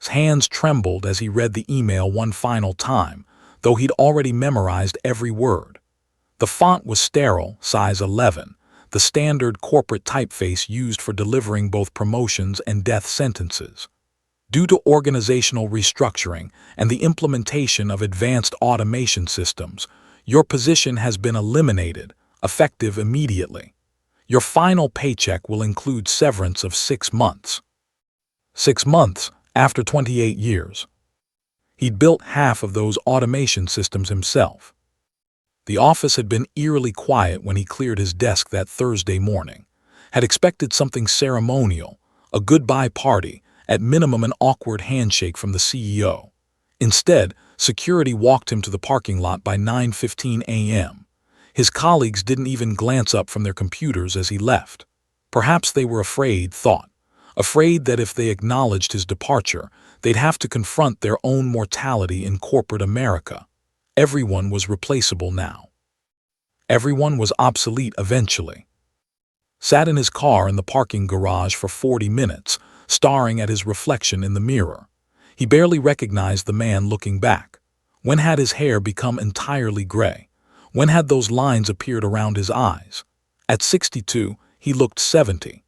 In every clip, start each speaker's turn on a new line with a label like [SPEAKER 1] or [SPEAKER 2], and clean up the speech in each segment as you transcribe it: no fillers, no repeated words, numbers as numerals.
[SPEAKER 1] His hands trembled as he read the email one final time, though he'd already memorized every word. The font was sterile, size 11, the standard corporate typeface used for delivering both promotions and death sentences. Due to organizational restructuring and the implementation of advanced automation systems, your position has been eliminated, effective immediately. Your final paycheck will include severance of 6 months. 6 months after 28 years. He'd built half of those automation systems himself. The office had been eerily quiet when he cleared his desk that Thursday morning. Had expected something ceremonial, a goodbye party, at minimum an awkward handshake from the CEO. Instead, security walked him to the parking lot by 9:15 a.m. His colleagues didn't even glance up from their computers as he left. Perhaps they were afraid that if they acknowledged his departure, they'd have to confront their own mortality in corporate America. Everyone was replaceable now. Everyone was obsolete eventually. Sat in his car in the parking garage for 40 minutes, staring at his reflection in the mirror. He barely recognized the man looking back. When had his hair become entirely gray? When had those lines appeared around his eyes? At 62, he looked 70.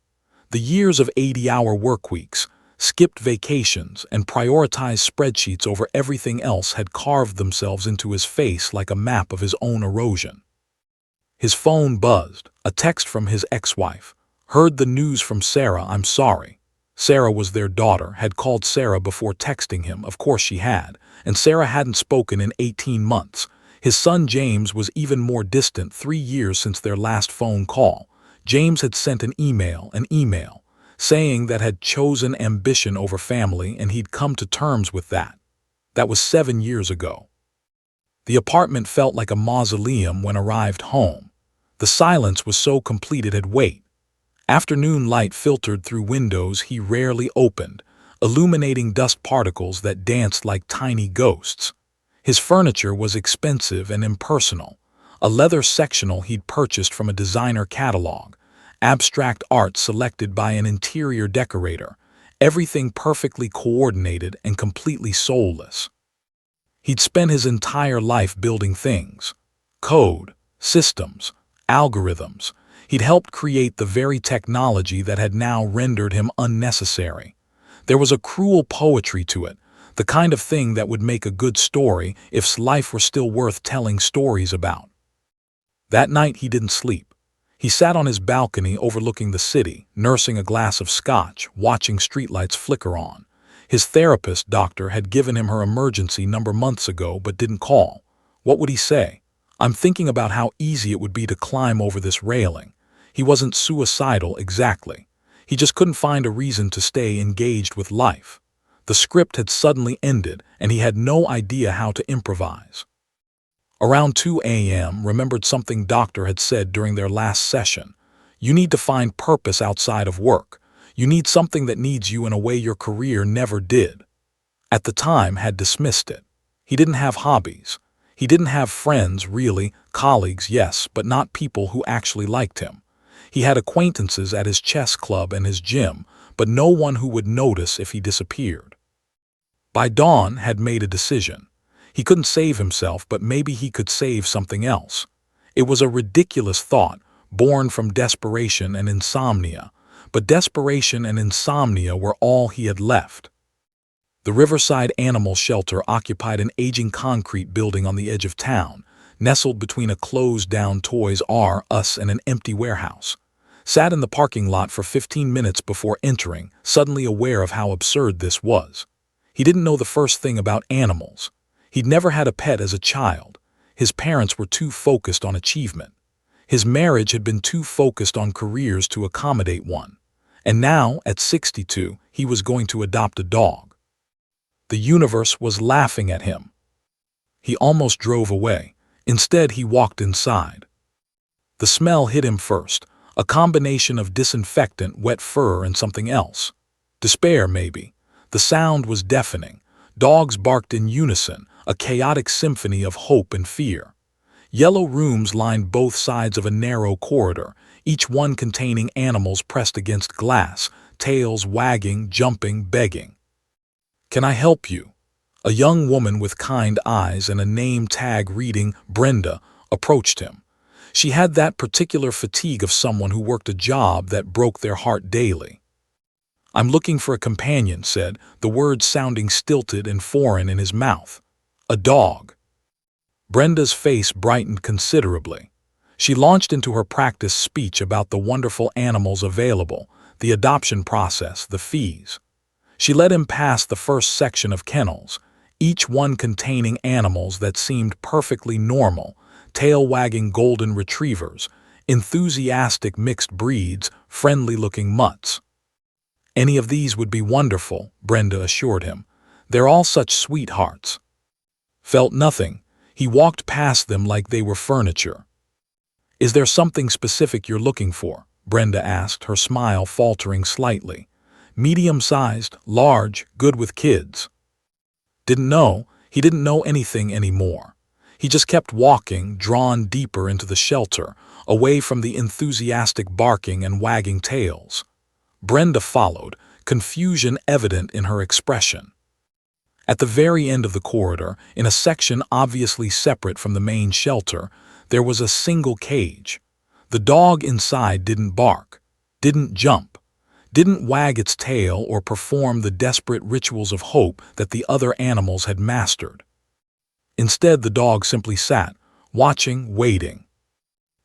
[SPEAKER 1] The years of 80-hour work weeks, skipped vacations, and prioritized spreadsheets over everything else had carved themselves into his face like a map of his own erosion. His phone buzzed, a text from his ex-wife. Heard the news from Sarah, I'm sorry. Sarah was their daughter, had called Sarah before texting him, of course she had, and Sarah hadn't spoken in 18 months. His son James was even more distant, 3 years since their last phone call. James had sent an email, saying that had chosen ambition over family and he'd come to terms with that. That was 7 years ago. The apartment felt like a mausoleum when arrived home. The silence was so complete it had weight. Afternoon light filtered through windows he rarely opened, illuminating dust particles that danced like tiny ghosts. His furniture was expensive and impersonal, a leather sectional he'd purchased from a designer catalog, abstract art selected by an interior decorator, everything perfectly coordinated and completely soulless. He'd spent his entire life building things, code, systems, algorithms. He'd helped create the very technology that had now rendered him unnecessary. There was a cruel poetry to it, the kind of thing that would make a good story if life were still worth telling stories about. That night he didn't sleep. He sat on his balcony overlooking the city, nursing a glass of scotch, watching streetlights flicker on. His therapist doctor had given him her emergency number months ago but didn't call. What would he say? I'm thinking about how easy it would be to climb over this railing. He wasn't suicidal exactly. He just couldn't find a reason to stay engaged with life. The script had suddenly ended and he had no idea how to improvise. Around 2 a.m. remembered something doctor had said during their last session. You need to find purpose outside of work. You need something that needs you in a way your career never did. At the time had dismissed it. He didn't have hobbies. He didn't have friends, really, colleagues, yes, but not people who actually liked him. He had acquaintances at his chess club and his gym, but no one who would notice if he disappeared. By dawn had made a decision. He couldn't save himself, but maybe he could save something else. It was a ridiculous thought, born from desperation and insomnia, but desperation and insomnia were all he had left. The Riverside Animal Shelter occupied an aging concrete building on the edge of town, nestled between a closed-down Toys R Us and an empty warehouse. Sat in the parking lot for 15 minutes before entering, suddenly aware of how absurd this was. He didn't know the first thing about animals. He'd never had a pet as a child. His parents were too focused on achievement. His marriage had been too focused on careers to accommodate one. And now, at 62, he was going to adopt a dog. The universe was laughing at him. He almost drove away. Instead, he walked inside. The smell hit him first, a combination of disinfectant, wet fur, and something else. Despair, maybe. The sound was deafening. Dogs barked in unison, a chaotic symphony of hope and fear. Yellow rooms lined both sides of a narrow corridor, each one containing animals pressed against glass, tails wagging, jumping, begging. "Can I help you?" A young woman with kind eyes and a name tag reading Brenda approached him. She had that particular fatigue of someone who worked a job that broke their heart daily. "I'm looking for a companion," said, the words sounding stilted and foreign in his mouth. "A dog." Brenda's face brightened considerably. She launched into her practice speech about the wonderful animals available, the adoption process, the fees. She led him past the first section of kennels, each one containing animals that seemed perfectly normal, tail-wagging golden retrievers, enthusiastic mixed breeds, friendly-looking mutts. "Any of these would be wonderful," Brenda assured him. "They're all such sweethearts." Felt nothing. He walked past them like they were furniture. "Is there something specific you're looking for?" Brenda asked, her smile faltering slightly. "Medium-sized, large, good with kids." Didn't know. He didn't know anything anymore. He just kept walking, drawn deeper into the shelter, away from the enthusiastic barking and wagging tails. Brenda followed, confusion evident in her expression. At the very end of the corridor, in a section obviously separate from the main shelter, there was a single cage. The dog inside didn't bark, didn't jump, didn't wag its tail or perform the desperate rituals of hope that the other animals had mastered. Instead, the dog simply sat, watching, waiting.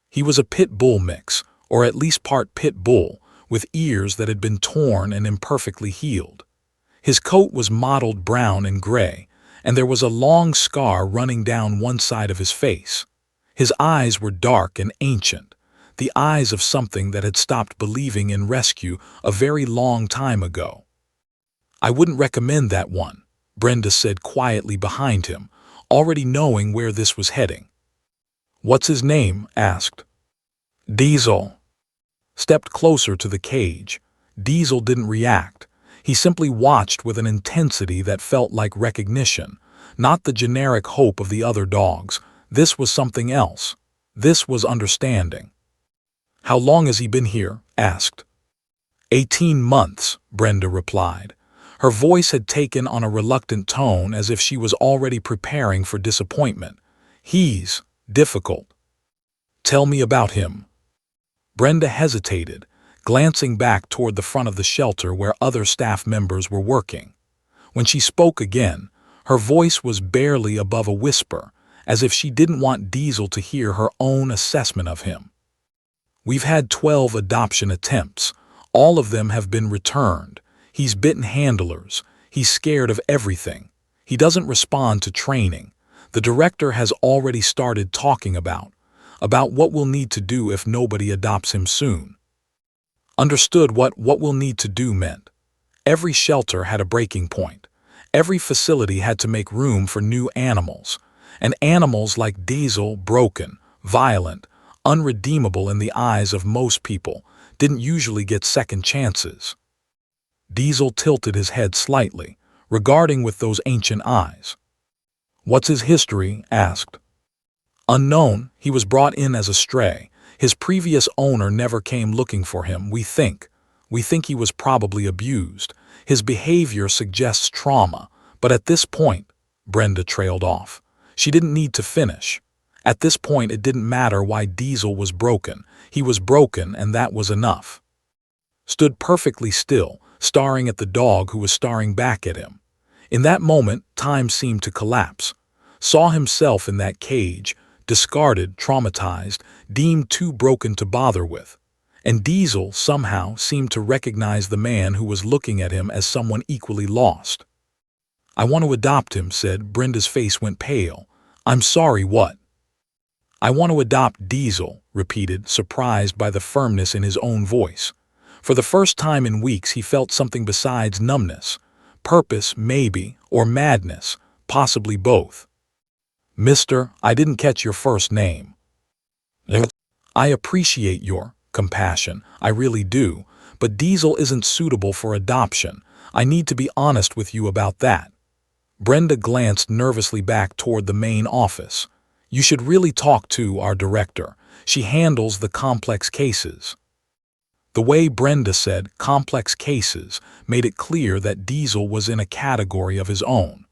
[SPEAKER 1] He was a pit bull mix, or at least part pit bull, with ears that had been torn and imperfectly healed. His coat was mottled brown and gray, and there was a long scar running down one side of his face. His eyes were dark and ancient, the eyes of something that had stopped believing in rescue a very long time ago. "I wouldn't recommend that one," Brenda said quietly behind him, already knowing where this was heading. "What's his name?" asked. "Diesel." Stepped closer to the cage. Diesel didn't react. He simply watched with an intensity that felt like recognition, not the generic hope of the other dogs. This was something else. This was understanding. "How long has he been here?" asked. 18 months, Brenda replied. Her voice had taken on a reluctant tone, as if she was already preparing for disappointment. "He's difficult." "Tell me about him." Brenda hesitated, glancing back toward the front of the shelter where other staff members were working. When she spoke again, her voice was barely above a whisper, as if she didn't want Diesel to hear her own assessment of him. "We've had 12 adoption attempts. All of them have been returned. He's bitten handlers. He's scared of everything. He doesn't respond to training. The director has already started talking about what we'll need to do if nobody adopts him soon." Understood what we'll need to do meant. Every shelter had a breaking point. Every facility had to make room for new animals. And animals like Diesel, broken, violent, unredeemable in the eyes of most people, didn't usually get second chances. Diesel tilted his head slightly, regarding with those ancient eyes. "What's his history?" asked. "Unknown. He was brought in as a stray. His previous owner never came looking for him, we think. We think he was probably abused. His behavior suggests trauma, but at this point," Brenda trailed off. She didn't need to finish. At this point, it didn't matter why Diesel was broken. He was broken, and that was enough. Stood perfectly still, staring at the dog who was staring back at him. In that moment, time seemed to collapse. Saw himself in that cage, discarded, traumatized, deemed too broken to bother with. And Diesel somehow seemed to recognize the man who was looking at him as someone equally lost. "I want to adopt him," said. Brenda's face went pale. "I'm sorry, what?" "I want to adopt Diesel," repeated, surprised by the firmness in his own voice. For the first time in weeks he felt something besides numbness. Purpose, maybe, or madness, possibly both. "Mister, I didn't catch your first name." "I appreciate your compassion, I really do, but Diesel isn't suitable for adoption. I need to be honest with you about that." Brenda glanced nervously back toward the main office. "You should really talk to our director. She handles the complex cases." The way Brenda said complex cases made it clear that Diesel was in a category of his own,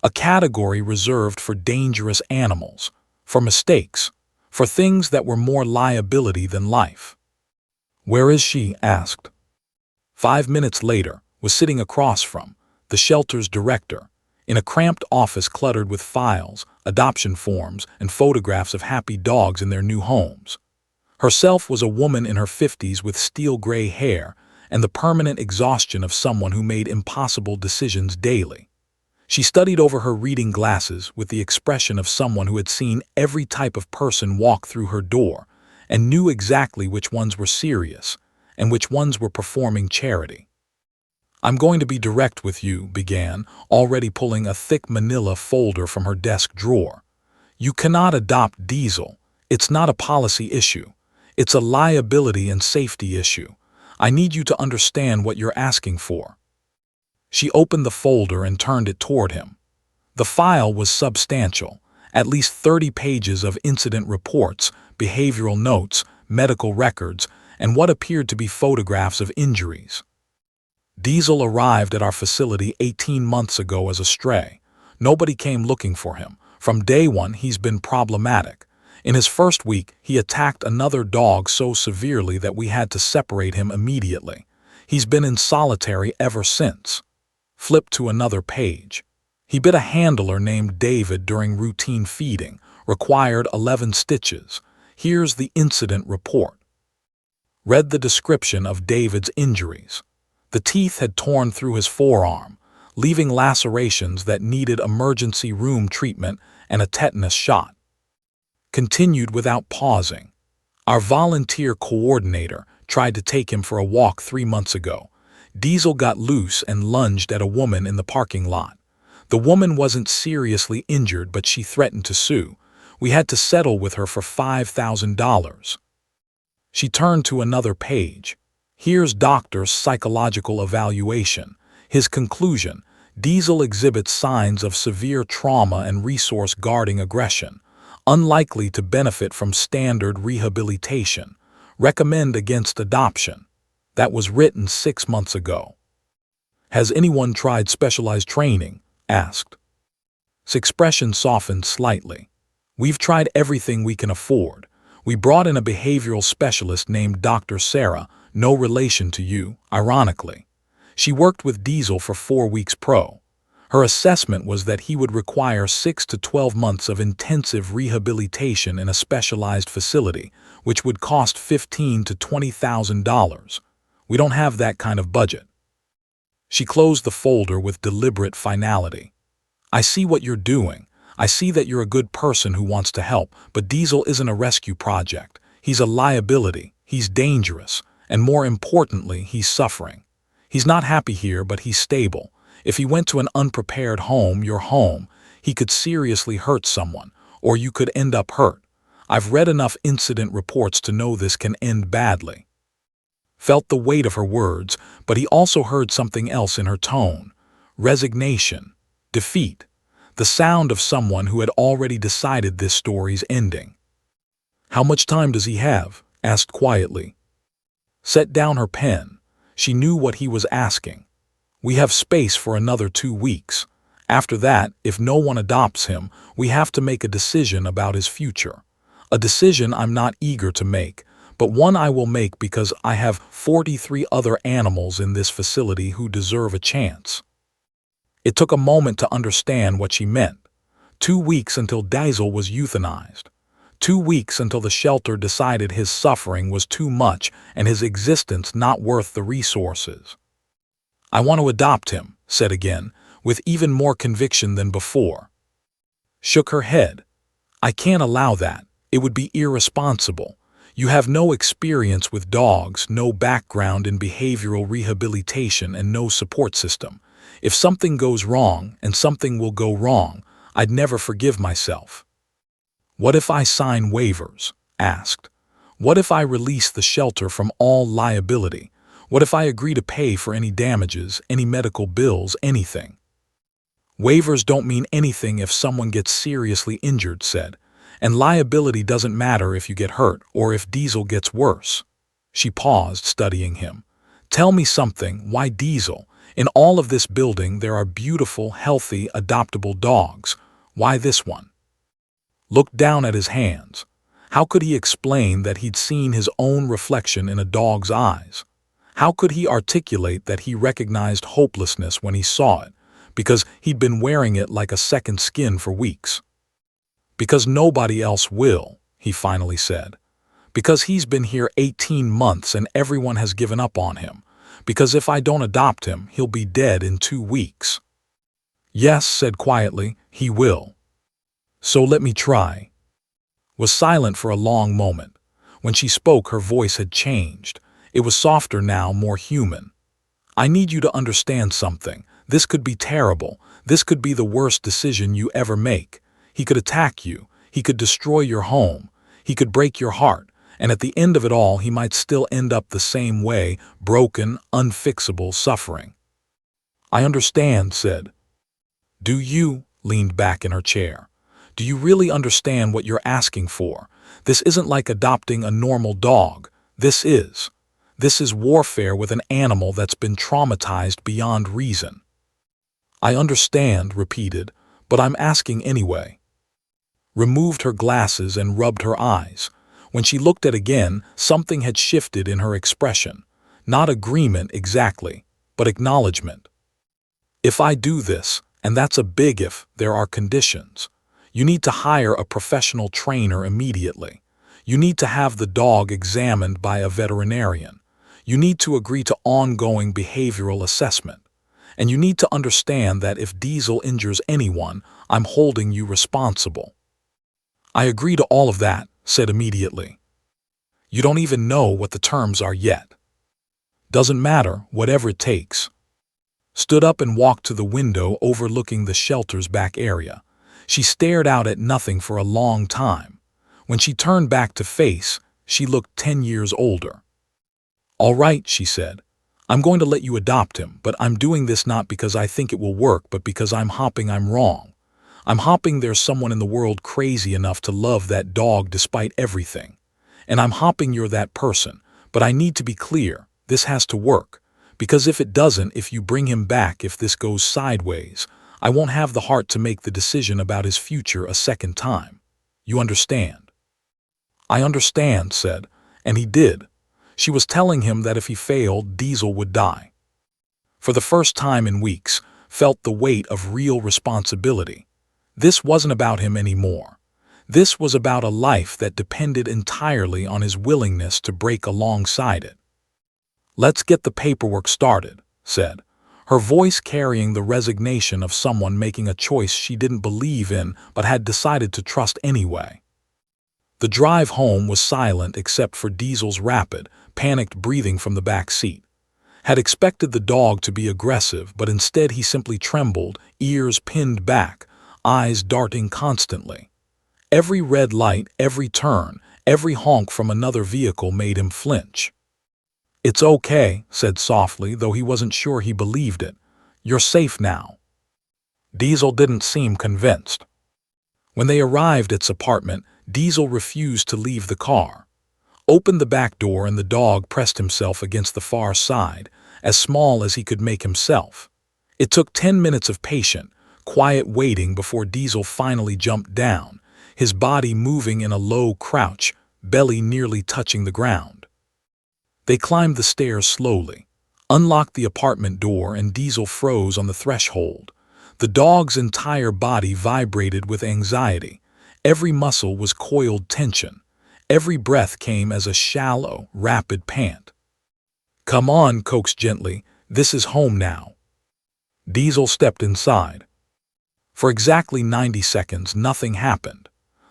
[SPEAKER 1] a category reserved for dangerous animals, for mistakes, for things that were more liability than life. "Where is she?" asked. 5 minutes later, was sitting across from the shelter's director, in a cramped office cluttered with files, adoption forms, and photographs of happy dogs in their new homes. Herself was a woman in her 50s with steel-gray hair and the permanent exhaustion of someone who made impossible decisions daily. She studied over her reading glasses with the expression of someone who had seen every type of person walk through her door and knew exactly which ones were serious and which ones were performing charity. "I'm going to be direct with you," began, already pulling a thick manila folder from her desk drawer. "You cannot adopt Diesel. It's not a policy issue. It's a liability and safety issue. I need you to understand what you're asking for." She opened the folder and turned it toward him. The file was substantial, at least 30 pages of incident reports, behavioral notes, medical records, and what appeared to be photographs of injuries. "Diesel arrived at our facility 18 months ago as a stray. Nobody came looking for him. From day one, he's been problematic. In his first week, he attacked another dog so severely that we had to separate him immediately. He's been in solitary ever since." Flip to another page. "He bit a handler named David during routine feeding, required 11 stitches. Here's the incident report." Read the description of David's injuries. The teeth had torn through his forearm, leaving lacerations that needed emergency room treatment and a tetanus shot. Continued without pausing. "Our volunteer coordinator tried to take him for a walk 3 months ago. Diesel got loose and lunged at a woman in the parking lot. The woman wasn't seriously injured, but she threatened to sue. We had to settle with her for $5,000. She turned to another page. "Here's doctor's psychological evaluation. His conclusion: Diesel exhibits signs of severe trauma and resource-guarding aggression. Unlikely to benefit from standard rehabilitation. Recommend against adoption." That was written 6 months ago. "Has anyone tried specialized training?" asked. His expression softened slightly. "We've tried everything we can afford. We brought in a behavioral specialist named Dr. Sarah, no relation to you, ironically. She worked with Diesel for 4 weeks pro. Her assessment was that he would require 6 to 12 months of intensive rehabilitation in a specialized facility, which would cost $15,000 to $20,000. We don't have that kind of budget." She closed the folder with deliberate finality. "I see what you're doing. I see that you're a good person who wants to help, but Diesel isn't a rescue project. He's a liability. He's dangerous. And more importantly, he's suffering. He's not happy here, but he's stable. If he went to an unprepared home, your home, he could seriously hurt someone, or you could end up hurt. I've read enough incident reports to know this can end badly." Felt the weight of her words, but he also heard something else in her tone: resignation, defeat, the sound of someone who had already decided this story's ending. "How much time does he have?" asked quietly. Set down her pen. She knew what he was asking. "We have space for another 2 weeks. After that, if no one adopts him, we have to make a decision about his future. A decision I'm not eager to make, but one I will make because I have 43 other animals in this facility who deserve a chance." It took a moment to understand what she meant. 2 weeks until Diesel was euthanized. 2 weeks until the shelter decided his suffering was too much and his existence not worth the resources. "I want to adopt him," said again, with even more conviction than before. Shook her head. "I can't allow that. It would be irresponsible. You have no experience with dogs, no background in behavioral rehabilitation, and no support system. If something goes wrong, and something will go wrong, I'd never forgive myself." "What if I sign waivers?" asked. "What if I release the shelter from all liability? What if I agree to pay for any damages, any medical bills, anything?" "Waivers don't mean anything if someone gets seriously injured," said, "and liability doesn't matter if you get hurt or if Diesel gets worse." She paused, studying him. Tell me something, why Diesel? In all of this building there are beautiful, healthy, adoptable dogs. Why this one? Looked down at his hands. How could he explain that he'd seen his own reflection in a dog's eyes? How could he articulate that he recognized hopelessness when he saw it, because he'd been wearing it like a second skin for weeks? Because nobody else will, he finally said. Because he's been here 18 months and everyone has given up on him. Because if I don't adopt him, he'll be dead in 2 weeks. Yes, said quietly, he will. So let me try. Was silent for a long moment. When she spoke, her voice had changed. It was softer now, more human. I need you to understand something. This could be terrible. This could be the worst decision you ever make. He could attack you. He could destroy your home. He could break your heart. And at the end of it all, he might still end up the same way, broken, unfixable, suffering. I understand, said. Do you? Leaned back in her chair. Do you really understand what you're asking for? This isn't like adopting a normal dog. This is warfare with an animal that's been traumatized beyond reason. I understand, repeated, but I'm asking anyway. Removed her glasses and rubbed her eyes. When she looked at again, something had shifted in her expression. Not agreement exactly, but acknowledgement. If I do this, and that's a big if, there are conditions. You need to hire a professional trainer immediately. You need to have the dog examined by a veterinarian. You need to agree to ongoing behavioral assessment. And you need to understand that if Diesel injures anyone, I'm holding you responsible. I agree to all of that, said immediately. You don't even know what the terms are yet. Doesn't matter, whatever it takes. Stood up and walked to the window overlooking the shelter's back area. She stared out at nothing for a long time. When she turned back to face, she looked 10 years older. All right, she said. I'm going to let you adopt him, but I'm doing this not because I think it will work, but because I'm wrong. I'm hoping there's someone in the world crazy enough to love that dog despite everything. And I'm hoping you're that person, but I need to be clear, this has to work. Because if it doesn't, if you bring him back, if this goes sideways, I won't have the heart to make the decision about his future a second time. You understand? I understand, said, and he did. She was telling him that if he failed, Diesel would die. For the first time in weeks, felt the weight of real responsibility. This wasn't about him anymore. This was about a life that depended entirely on his willingness to break alongside it. Let's get the paperwork started, said, her voice carrying the resignation of someone making a choice she didn't believe in but had decided to trust anyway. The drive home was silent except for Diesel's rapid, panicked breathing from the back seat. Had expected the dog to be aggressive, but instead he simply trembled, ears pinned back, eyes darting constantly. Every red light, every turn, every honk from another vehicle made him flinch. It's okay, said softly, though he wasn't sure he believed it. You're safe now. Diesel didn't seem convinced. When they arrived at its apartment, Diesel refused to leave the car. Opened the back door and the dog pressed himself against the far side, as small as he could make himself. It took 10 minutes of patient, quiet waiting before Diesel finally jumped down, his body moving in a low crouch, belly nearly touching the ground. They climbed the stairs slowly, unlocked the apartment door, and Diesel froze on the threshold. The dog's entire body vibrated with anxiety. Every muscle was coiled tension. Every breath came as a shallow, rapid pant. Come on, coaxed gently. This is home now. Diesel stepped inside. For exactly 90 seconds, nothing happened.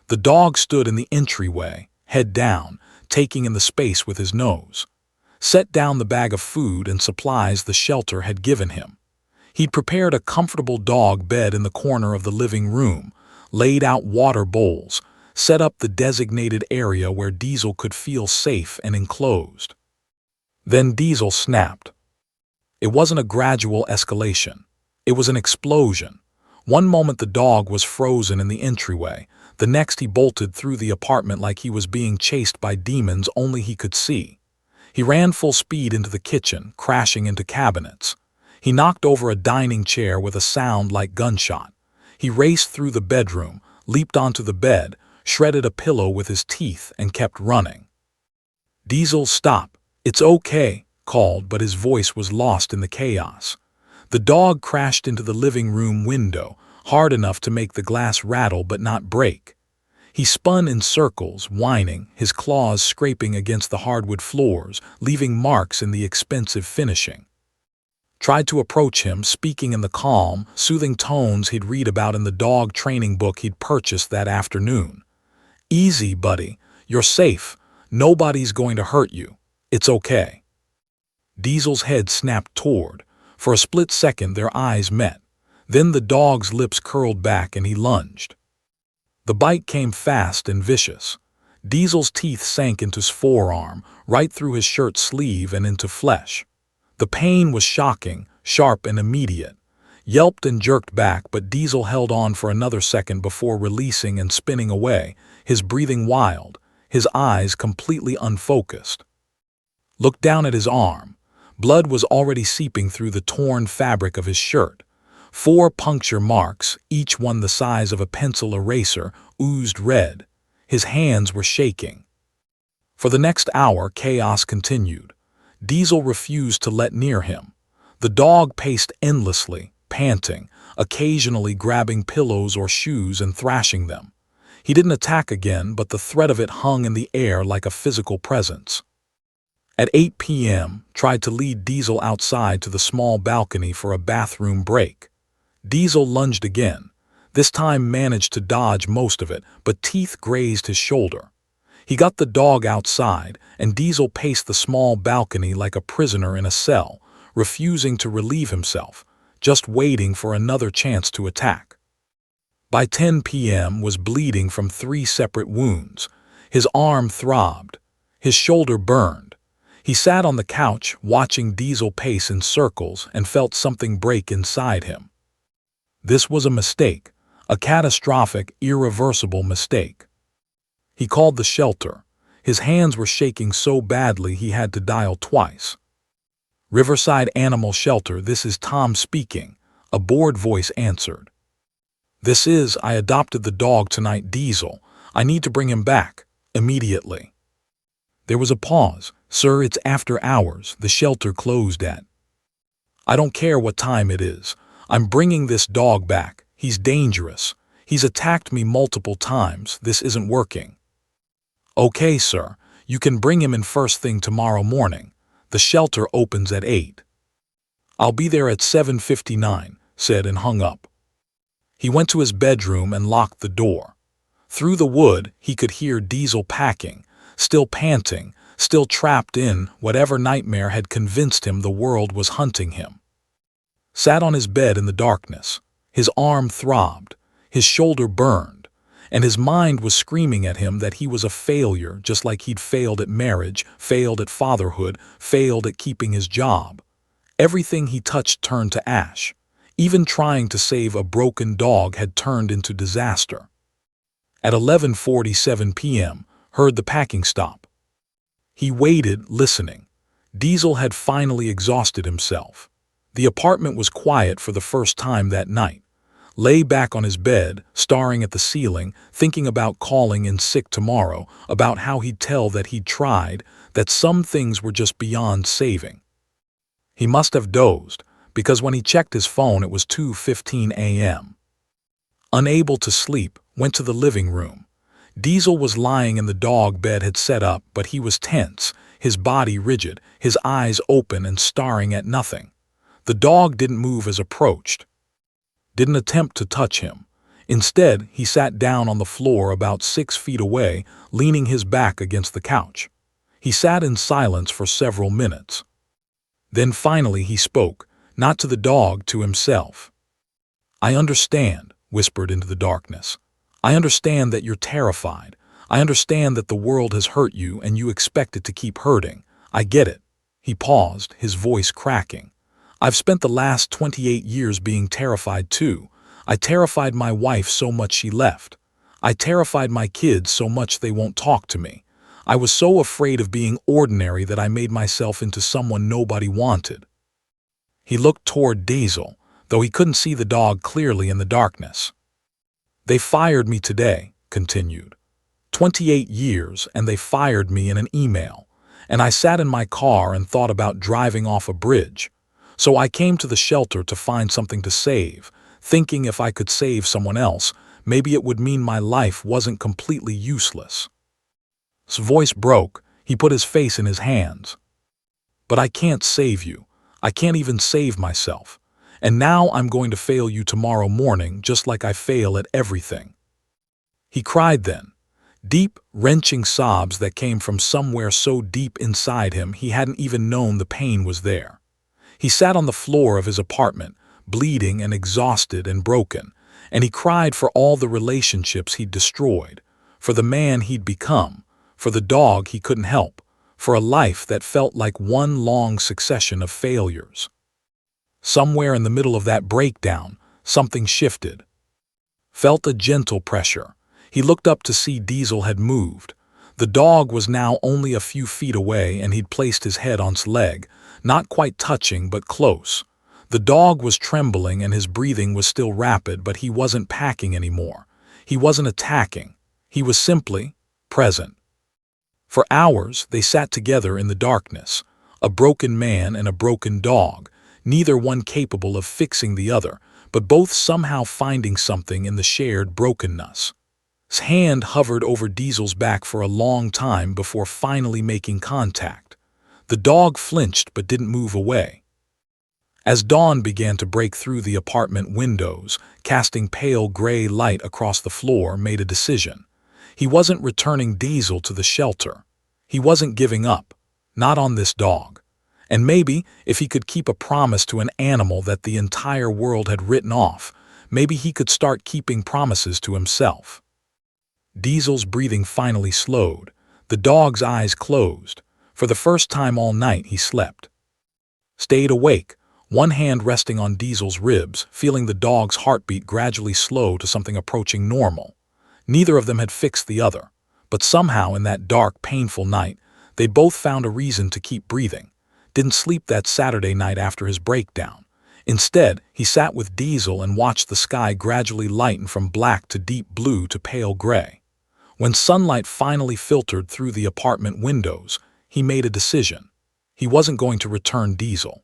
[SPEAKER 1] The dog stood in the entryway, head down, taking in the space with his nose. Set down the bag of food and supplies the shelter had given him. He'd prepared a comfortable dog bed in the corner of the living room, laid out water bowls, set up the designated area where Diesel could feel safe and enclosed. Then Diesel snapped. It wasn't a gradual escalation. It was an explosion. One moment the dog was frozen in the entryway, the next he bolted through the apartment like he was being chased by demons only he could see. He ran full speed into the kitchen, crashing into cabinets. He knocked over a dining chair with a sound like gunshot. He raced through the bedroom, leaped onto the bed, shredded a pillow with his teeth, and kept running. Diesel, stop. It's okay, called, but his voice was lost in the chaos. The dog crashed into the living room window, hard enough to make the glass rattle but not break. He spun in circles, whining, his claws scraping against the hardwood floors, leaving marks in the expensive finishing. Tried to approach him, speaking in the calm, soothing tones he'd read about in the dog training book he'd purchased that afternoon. Easy, buddy. You're safe. Nobody's going to hurt you. It's okay. Diesel's head snapped toward. For a split second, their eyes met. Then the dog's lips curled back and he lunged. The bite came fast and vicious. Diesel's teeth sank into his forearm, right through his shirt sleeve and into flesh. The pain was shocking, sharp and immediate. Yelped and jerked back, but Diesel held on for another second before releasing and spinning away, his breathing wild, his eyes completely unfocused. Looked down at his arm. Blood was already seeping through the torn fabric of his shirt. 4 puncture marks, each one the size of a pencil eraser, oozed red. His hands were shaking. For the next hour, chaos continued. Diesel refused to let near him. The dog paced endlessly, panting, occasionally grabbing pillows or shoes and thrashing them. He didn't attack again, but the threat of it hung in the air like a physical presence. At 8 p.m., tried to lead Diesel outside to the small balcony for a bathroom break. Diesel lunged again. This time managed to dodge most of it, but teeth grazed his shoulder. He got the dog outside, and Diesel paced the small balcony like a prisoner in a cell, refusing to relieve himself, just waiting for another chance to attack. By 10 p.m. was bleeding from 3 separate wounds. His arm throbbed. His shoulder burned. He sat on the couch, watching Diesel pace in circles, and felt something break inside him. This was a mistake, a catastrophic, irreversible mistake. He called the shelter. His hands were shaking so badly he had to dial twice. Riverside Animal Shelter, this is Tom speaking, a bored voice answered. I adopted the dog tonight, Diesel. I need to bring him back, immediately. There was a pause. Sir, it's after hours. The shelter closed at. I don't care what time it is. I'm bringing this dog back. He's dangerous. He's attacked me multiple times. This isn't working. Okay, sir. You can bring him in first thing tomorrow morning. The shelter opens at 8. I'll be there at 7:59, said and hung up. He went to his bedroom and locked the door. Through the wood, he could hear Diesel packing, still panting, still trapped in whatever nightmare had convinced him the world was hunting him. Sat on his bed in the darkness. His arm throbbed, his shoulder burned, and his mind was screaming at him that he was a failure, just like he'd failed at marriage, failed at fatherhood, failed at keeping his job. Everything he touched turned to ash. Even trying to save a broken dog had turned into disaster. At 11:47 p.m., heard the packing stop. He waited, listening. Diesel had finally exhausted himself. The apartment was quiet for the first time that night. Lay back on his bed, staring at the ceiling, thinking about calling in sick tomorrow, about how he'd tell that he'd tried, that some things were just beyond saving. He must have dozed, because when he checked his phone it was 2:15 a.m. Unable to sleep, went to the living room. Diesel was lying in the dog bed had set up, but he was tense, his body rigid, his eyes open and staring at nothing. The dog didn't move as approached. Didn't attempt to touch him. Instead, he sat down on the floor about 6 feet away, leaning his back against the couch. He sat in silence for several minutes. Then finally he spoke, not to the dog, to himself. I understand, whispered into the darkness. I understand that you're terrified. I understand that the world has hurt you and you expect it to keep hurting. I get it. He paused, his voice cracking. I've spent the last 28 years being terrified too. I terrified my wife so much she left. I terrified my kids so much they won't talk to me. I was so afraid of being ordinary that I made myself into someone nobody wanted. He looked toward Diesel, though he couldn't see the dog clearly in the darkness. They fired me today, continued. 28 years, and they fired me in an email. And I sat in my car and thought about driving off a bridge. So I came to the shelter to find something to save, thinking if I could save someone else, maybe it would mean my life wasn't completely useless. His voice broke. He put his face in his hands. But I can't save you. I can't even save myself. And now I'm going to fail you tomorrow morning just like I fail at everything. He cried then. Deep, wrenching sobs that came from somewhere so deep inside him he hadn't even known the pain was there. He sat on the floor of his apartment, bleeding and exhausted and broken, and he cried for all the relationships he'd destroyed, for the man he'd become, for the dog he couldn't help, for a life that felt like one long succession of failures. Somewhere in the middle of that breakdown, something shifted. Felt a gentle pressure. He looked up to see Diesel had moved. The dog was now only a few feet away and he'd placed his head on its leg, not quite touching but close. The dog was trembling and his breathing was still rapid, but he wasn't packing anymore. He wasn't attacking. He was simply present. For hours they sat together in the darkness, a broken man and a broken dog, neither one capable of fixing the other, but both somehow finding something in the shared brokenness. His hand hovered over Diesel's back for a long time before finally making contact. The dog flinched but didn't move away. As dawn began to break through the apartment windows, casting pale gray light across the floor, made a decision. He wasn't returning Diesel to the shelter. He wasn't giving up, not on this dog. And maybe, if he could keep a promise to an animal that the entire world had written off, maybe he could start keeping promises to himself. Diesel's breathing finally slowed. The dog's eyes closed. For the first time all night he slept. Stayed awake, one hand resting on Diesel's ribs, feeling the dog's heartbeat gradually slow to something approaching normal. Neither of them had fixed the other, but somehow in that dark, painful night, they both found a reason to keep breathing. Didn't sleep that Saturday night after his breakdown. Instead, he sat with Diesel and watched the sky gradually lighten from black to deep blue to pale gray. When sunlight finally filtered through the apartment windows, he made a decision. He wasn't going to return Diesel.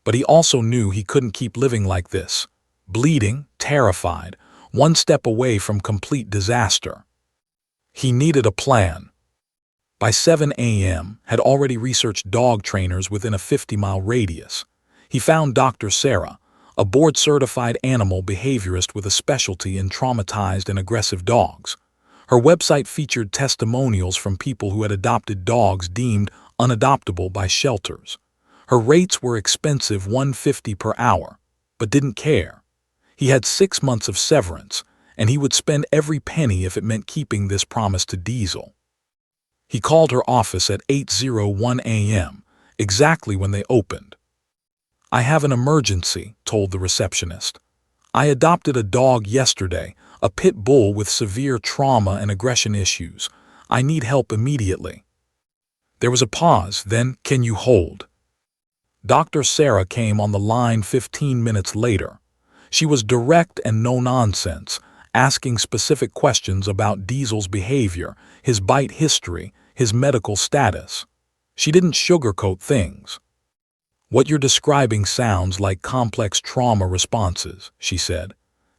[SPEAKER 1] But he also knew he couldn't keep living like this, bleeding, terrified, one step away from complete disaster. He needed a plan. By 7 a.m., had already researched dog trainers within a 50-mile radius. He found Dr. Sarah, a board-certified animal behaviorist with a specialty in traumatized and aggressive dogs. Her website featured testimonials from people who had adopted dogs deemed unadoptable by shelters. Her rates were expensive, $150 per hour, but didn't care. He had 6 months of severance, and he would spend every penny if it meant keeping this promise to Diesel. He called her office at 8:01 a.m., exactly when they opened. "I have an emergency," told the receptionist. "I adopted a dog yesterday, a pit bull with severe trauma and aggression issues. I need help immediately." There was a pause, then, "Can you hold?" Dr. Sarah came on the line 15 minutes later. She was direct and no-nonsense, asking specific questions about Diesel's behavior, his bite history, his medical status. She didn't sugarcoat things. "What you're describing sounds like complex trauma responses," she said.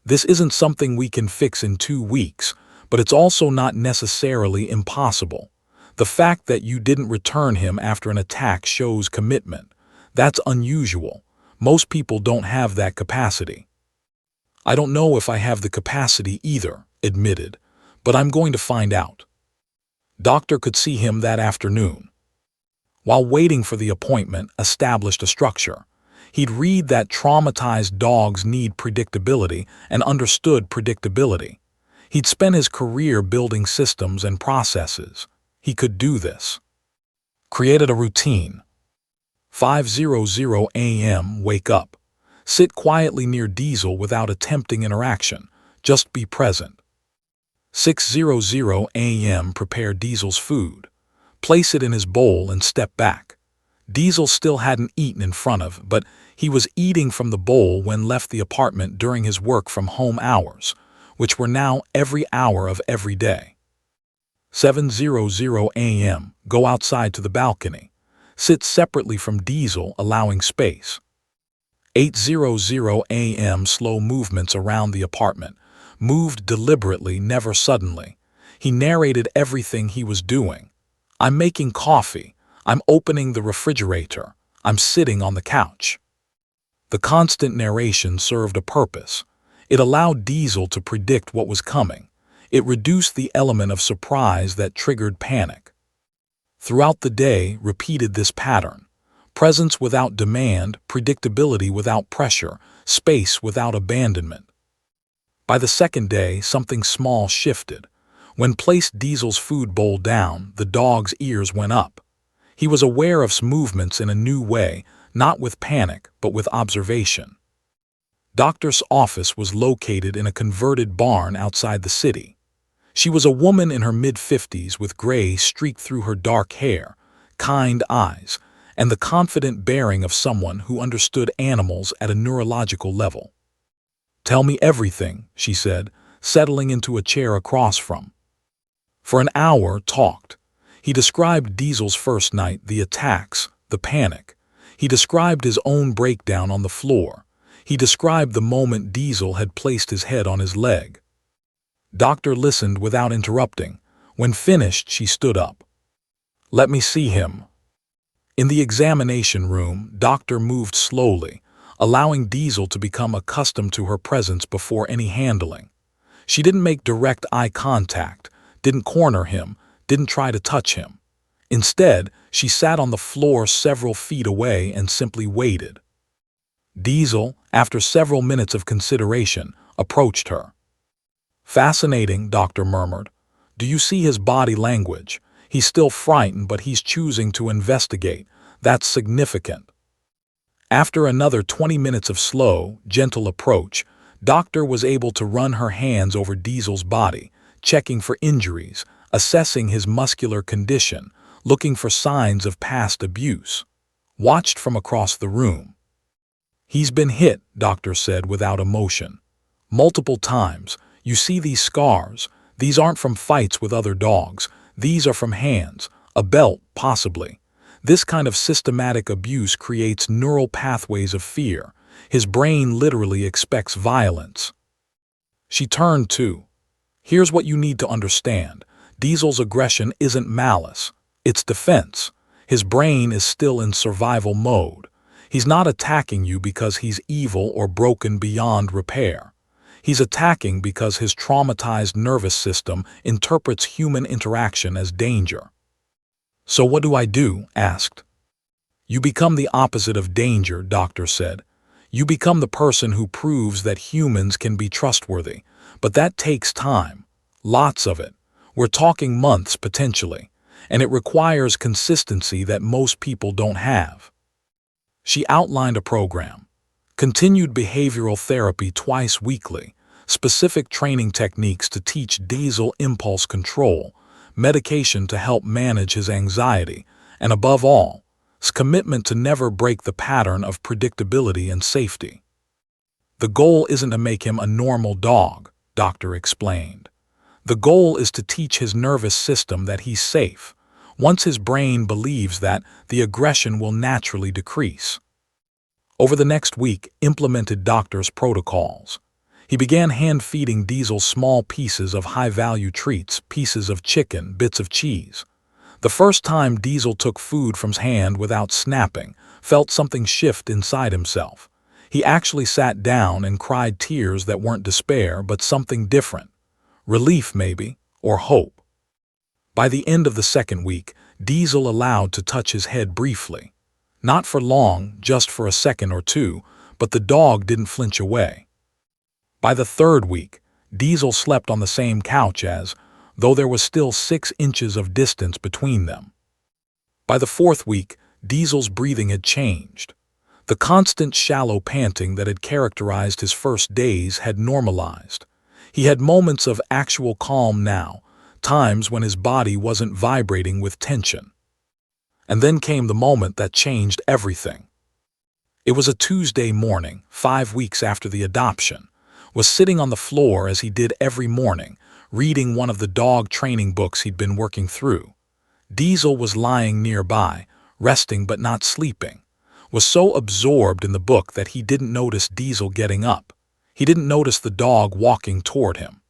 [SPEAKER 1] "This isn't something we can fix in 2 weeks, but it's also not necessarily impossible. The fact that you didn't return him after an attack shows commitment. That's unusual. Most people don't have that capacity." "I don't know if I have the capacity either," admitted, "but I'm going to find out." Doctor could see him that afternoon. While waiting for the appointment, established a structure. He'd read that traumatized dogs need predictability and understood predictability. He'd spent his career building systems and processes. He could do this. Created a routine. 5:00 a.m. Wake up. Sit quietly near Diesel without attempting interaction. Just be present. 6:00 a.m. Prepare Diesel's food. Place it in his bowl and step back. Diesel still hadn't eaten in front of, but he was eating from the bowl when left the apartment during his work from home hours, which were now every hour of every day. 7:00 a.m. Go outside to the balcony. Sit separately from Diesel, allowing space. 8:00 a.m. Slow movements around the apartment. Moved deliberately, never suddenly. He narrated everything he was doing. I'm making coffee. I'm opening the refrigerator. I'm sitting on the couch. The constant narration served a purpose. It allowed Diesel to predict what was coming. It reduced the element of surprise that triggered panic. Throughout the day, repeated this pattern. Presence without demand, predictability without pressure, space without abandonment. By the second day, something small shifted. When placed Diesel's food bowl down, the dog's ears went up. He was aware of movements in a new way, not with panic, but with observation. Doctor's office was located in a converted barn outside the city. She was a woman in her mid-50s with gray streaked through her dark hair, kind eyes, and the confident bearing of someone who understood animals at a neurological level. "Tell me everything," she said, settling into a chair across from. For an hour, talked. He described Diesel's first night, the attacks, the panic. He described his own breakdown on the floor. He described the moment Diesel had placed his head on his leg. Doctor listened without interrupting. When finished, she stood up. "Let me see him." In the examination room, Doctor moved slowly, allowing Diesel to become accustomed to her presence before any handling. She didn't make direct eye contact, didn't corner him, didn't try to touch him. Instead, she sat on the floor several feet away and simply waited. Diesel, after several minutes of consideration, approached her. "Fascinating," Doctor murmured. "Do you see his body language? He's still frightened, but he's choosing to investigate. That's significant." After another 20 minutes of slow, gentle approach, Doctor was able to run her hands over Diesel's body, checking for injuries, assessing his muscular condition, looking for signs of past abuse. Watched from across the room. "He's been hit," Doctor said without emotion. "Multiple times. You see these scars? These aren't from fights with other dogs. These are from hands, a belt, possibly. This kind of systematic abuse creates neural pathways of fear. His brain literally expects violence." She turned to. "Here's what you need to understand. Diesel's aggression isn't malice. It's defense. His brain is still in survival mode. He's not attacking you because he's evil or broken beyond repair. He's attacking because his traumatized nervous system interprets human interaction as danger." "So what do I do?" asked. "You become the opposite of danger," Doctor said. "You become the person who proves that humans can be trustworthy. But that takes time. Lots of it. We're talking months, potentially. And it requires consistency that most people don't have." She outlined a program. Continued behavioral therapy twice weekly, specific training techniques to teach Diesel impulse control, medication to help manage his anxiety, and above all, commitment to never break the pattern of predictability and safety. "The goal isn't to make him a normal dog," Doctor explained. "The goal is to teach his nervous system that he's safe. Once his brain believes that, the aggression will naturally decrease." Over the next week, implemented Doctor's protocols. He began hand-feeding Diesel small pieces of high-value treats, pieces of chicken, bits of cheese. The first time Diesel took food from his hand without snapping, felt something shift inside himself. He actually sat down and cried tears that weren't despair, but something different. Relief, maybe, or hope. By the end of the second week, Diesel allowed to touch his head briefly. Not for long, just for a second or two, but the dog didn't flinch away. By the third week, Diesel slept on the same couch as, though there was still 6 inches of distance between them. By the fourth week, Diesel's breathing had changed. The constant shallow panting that had characterized his first days had normalized. He had moments of actual calm now, times when his body wasn't vibrating with tension. And then came the moment that changed everything. It was a Tuesday morning, 5 weeks after the adoption. Was sitting on the floor as he did every morning, reading one of the dog training books he'd been working through. Diesel was lying nearby, resting but not sleeping. Was so absorbed in the book that he didn't notice Diesel getting up. He didn't notice the dog walking toward him.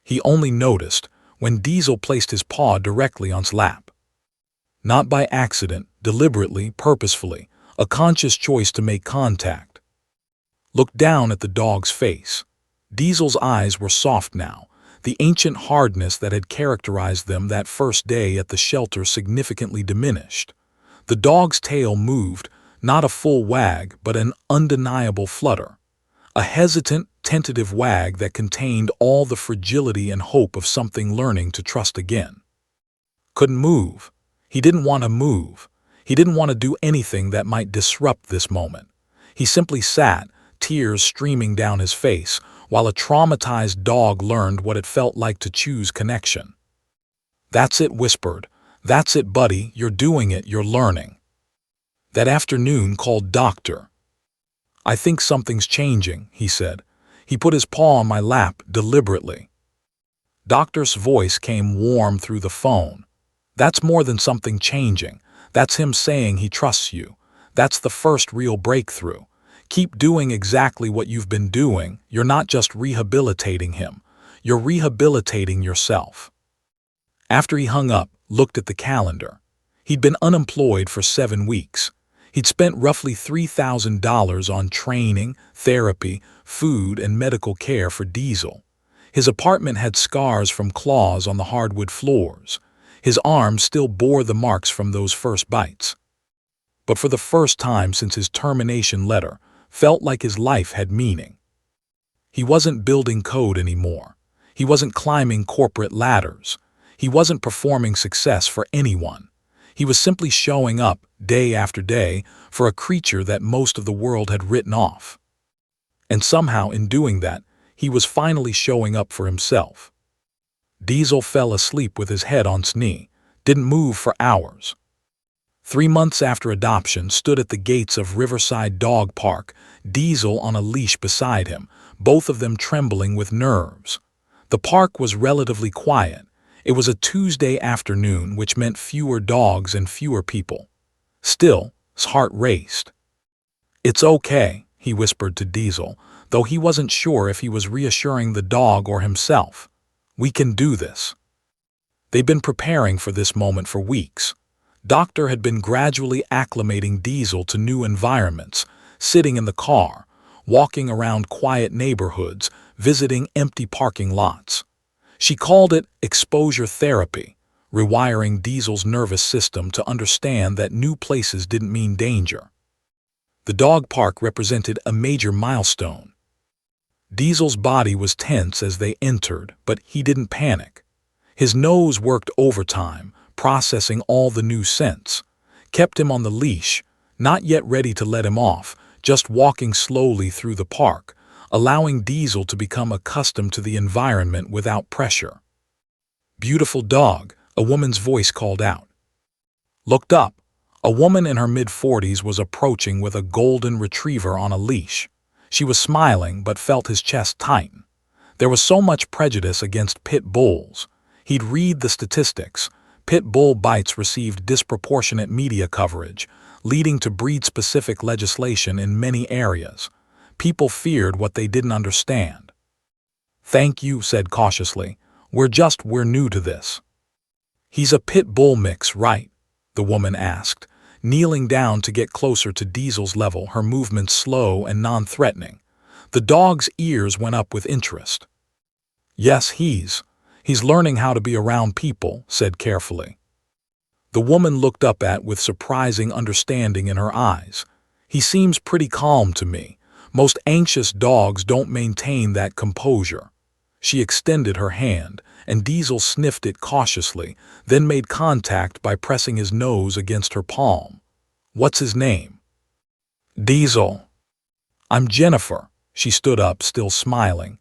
[SPEAKER 1] He only noticed when Diesel placed his paw directly on his lap. Not by accident, deliberately, purposefully, a conscious choice to make contact. Looked down at the dog's face. Diesel's eyes were soft now, the ancient hardness that had characterized them that first day at the shelter significantly diminished. The dog's tail moved, not a full wag, but an undeniable flutter. A hesitant, tentative wag that contained all the fragility and hope of something learning to trust again. Couldn't move. He didn't want to move. He didn't want to do anything that might disrupt this moment. He simply sat, tears streaming down his face, while a traumatized dog learned what it felt like to choose connection. "That's it," whispered. "That's it, buddy, you're doing it, you're learning." That afternoon called Doctor. "I think something's changing," he said. He put his paw on my lap deliberately. Doctor's voice came warm through the phone. "That's more than something changing. That's him saying he trusts you. That's the first real breakthrough. Keep doing exactly what you've been doing. You're not just rehabilitating him. You're rehabilitating yourself." After he hung up, looked at the calendar. He'd been unemployed for 7 weeks. He'd spent roughly $3,000 on training, therapy, food, and medical care for Diesel. His apartment had scars from claws on the hardwood floors. His arms still bore the marks from those first bites. But for the first time since his termination letter, felt like his life had meaning. He wasn't building code anymore. He wasn't climbing corporate ladders. He wasn't performing success for anyone. He was simply showing up, day after day, for a creature that most of the world had written off. And somehow, in doing that, he was finally showing up for himself. Diesel fell asleep with his head on his knee, didn't move for hours. 3 months after adoption, stood at the gates of Riverside Dog Park, Diesel on a leash beside him, both of them trembling with nerves. The park was relatively quiet. It was a Tuesday afternoon, which meant fewer dogs and fewer people. Still, his heart raced. "It's okay," he whispered to Diesel, though he wasn't sure if he was reassuring the dog or himself. "We can do this." They'd been preparing for this moment for weeks. Doctor had been gradually acclimating Diesel to new environments, sitting in the car, walking around quiet neighborhoods, visiting empty parking lots. She called it exposure therapy, rewiring Diesel's nervous system to understand that new places didn't mean danger. The dog park represented a major milestone. Diesel's body was tense as they entered, but he didn't panic. His nose worked overtime, processing all the new scents, kept him on the leash, not yet ready to let him off, just walking slowly through the park, allowing Diesel to become accustomed to the environment without pressure. "Beautiful dog," a woman's voice called out. Looked up. A woman in her mid-40s was approaching with a golden retriever on a leash. She was smiling but felt his chest tighten. There was so much prejudice against pit bulls. He'd read the statistics. Pit bull bites received disproportionate media coverage, leading to breed-specific legislation in many areas. People feared what they didn't understand. "Thank you," said cautiously. We're new to this." "He's a pit bull mix, right?" the woman asked, kneeling down to get closer to Diesel's level, her movements slow and non-threatening. The dog's ears went up with interest. "Yes, he's learning how to be around people," said carefully. The woman looked up with surprising understanding in her eyes. "He seems pretty calm to me. Most anxious dogs don't maintain that composure." She extended her hand, and Diesel sniffed it cautiously, then made contact by pressing his nose against her palm. "What's his name?" "Diesel." "I'm Jennifer." She stood up, still smiling.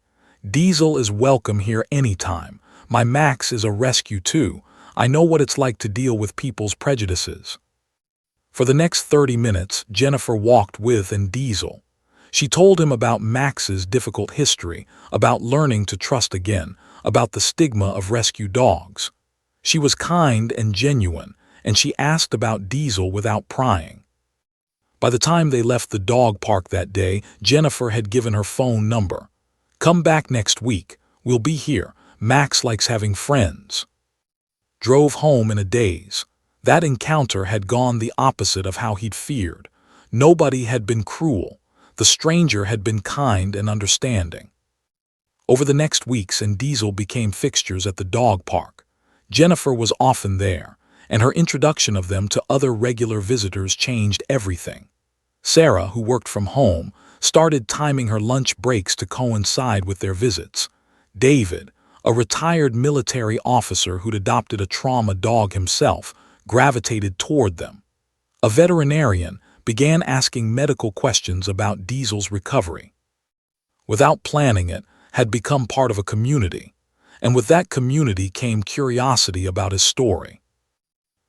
[SPEAKER 1] Diesel is welcome here anytime. My Max is a rescue too. I know what it's like to deal with people's prejudices. For the next 30 minutes, Jennifer walked with and Diesel. She told him about Max's difficult history, about learning to trust again, about the stigma of rescue dogs. She was kind and genuine, and she asked about Diesel without prying. By the time they left the dog park that day, Jennifer had given her phone number. "Come back next week. We'll be here. Max likes having friends." Drove home in a daze. That encounter had gone the opposite of how he'd feared. Nobody had been cruel. The stranger had been kind and understanding. Over the next weeks, and Diesel became fixtures at the dog park. Jennifer was often there, and her introduction of them to other regular visitors changed everything. Sarah, who worked from home, started timing her lunch breaks to coincide with their visits. David, a retired military officer who'd adopted a trauma dog himself, gravitated toward them. A veterinarian began asking medical questions about Diesel's recovery. Without planning it, had become part of a community, and with that community came curiosity about his story.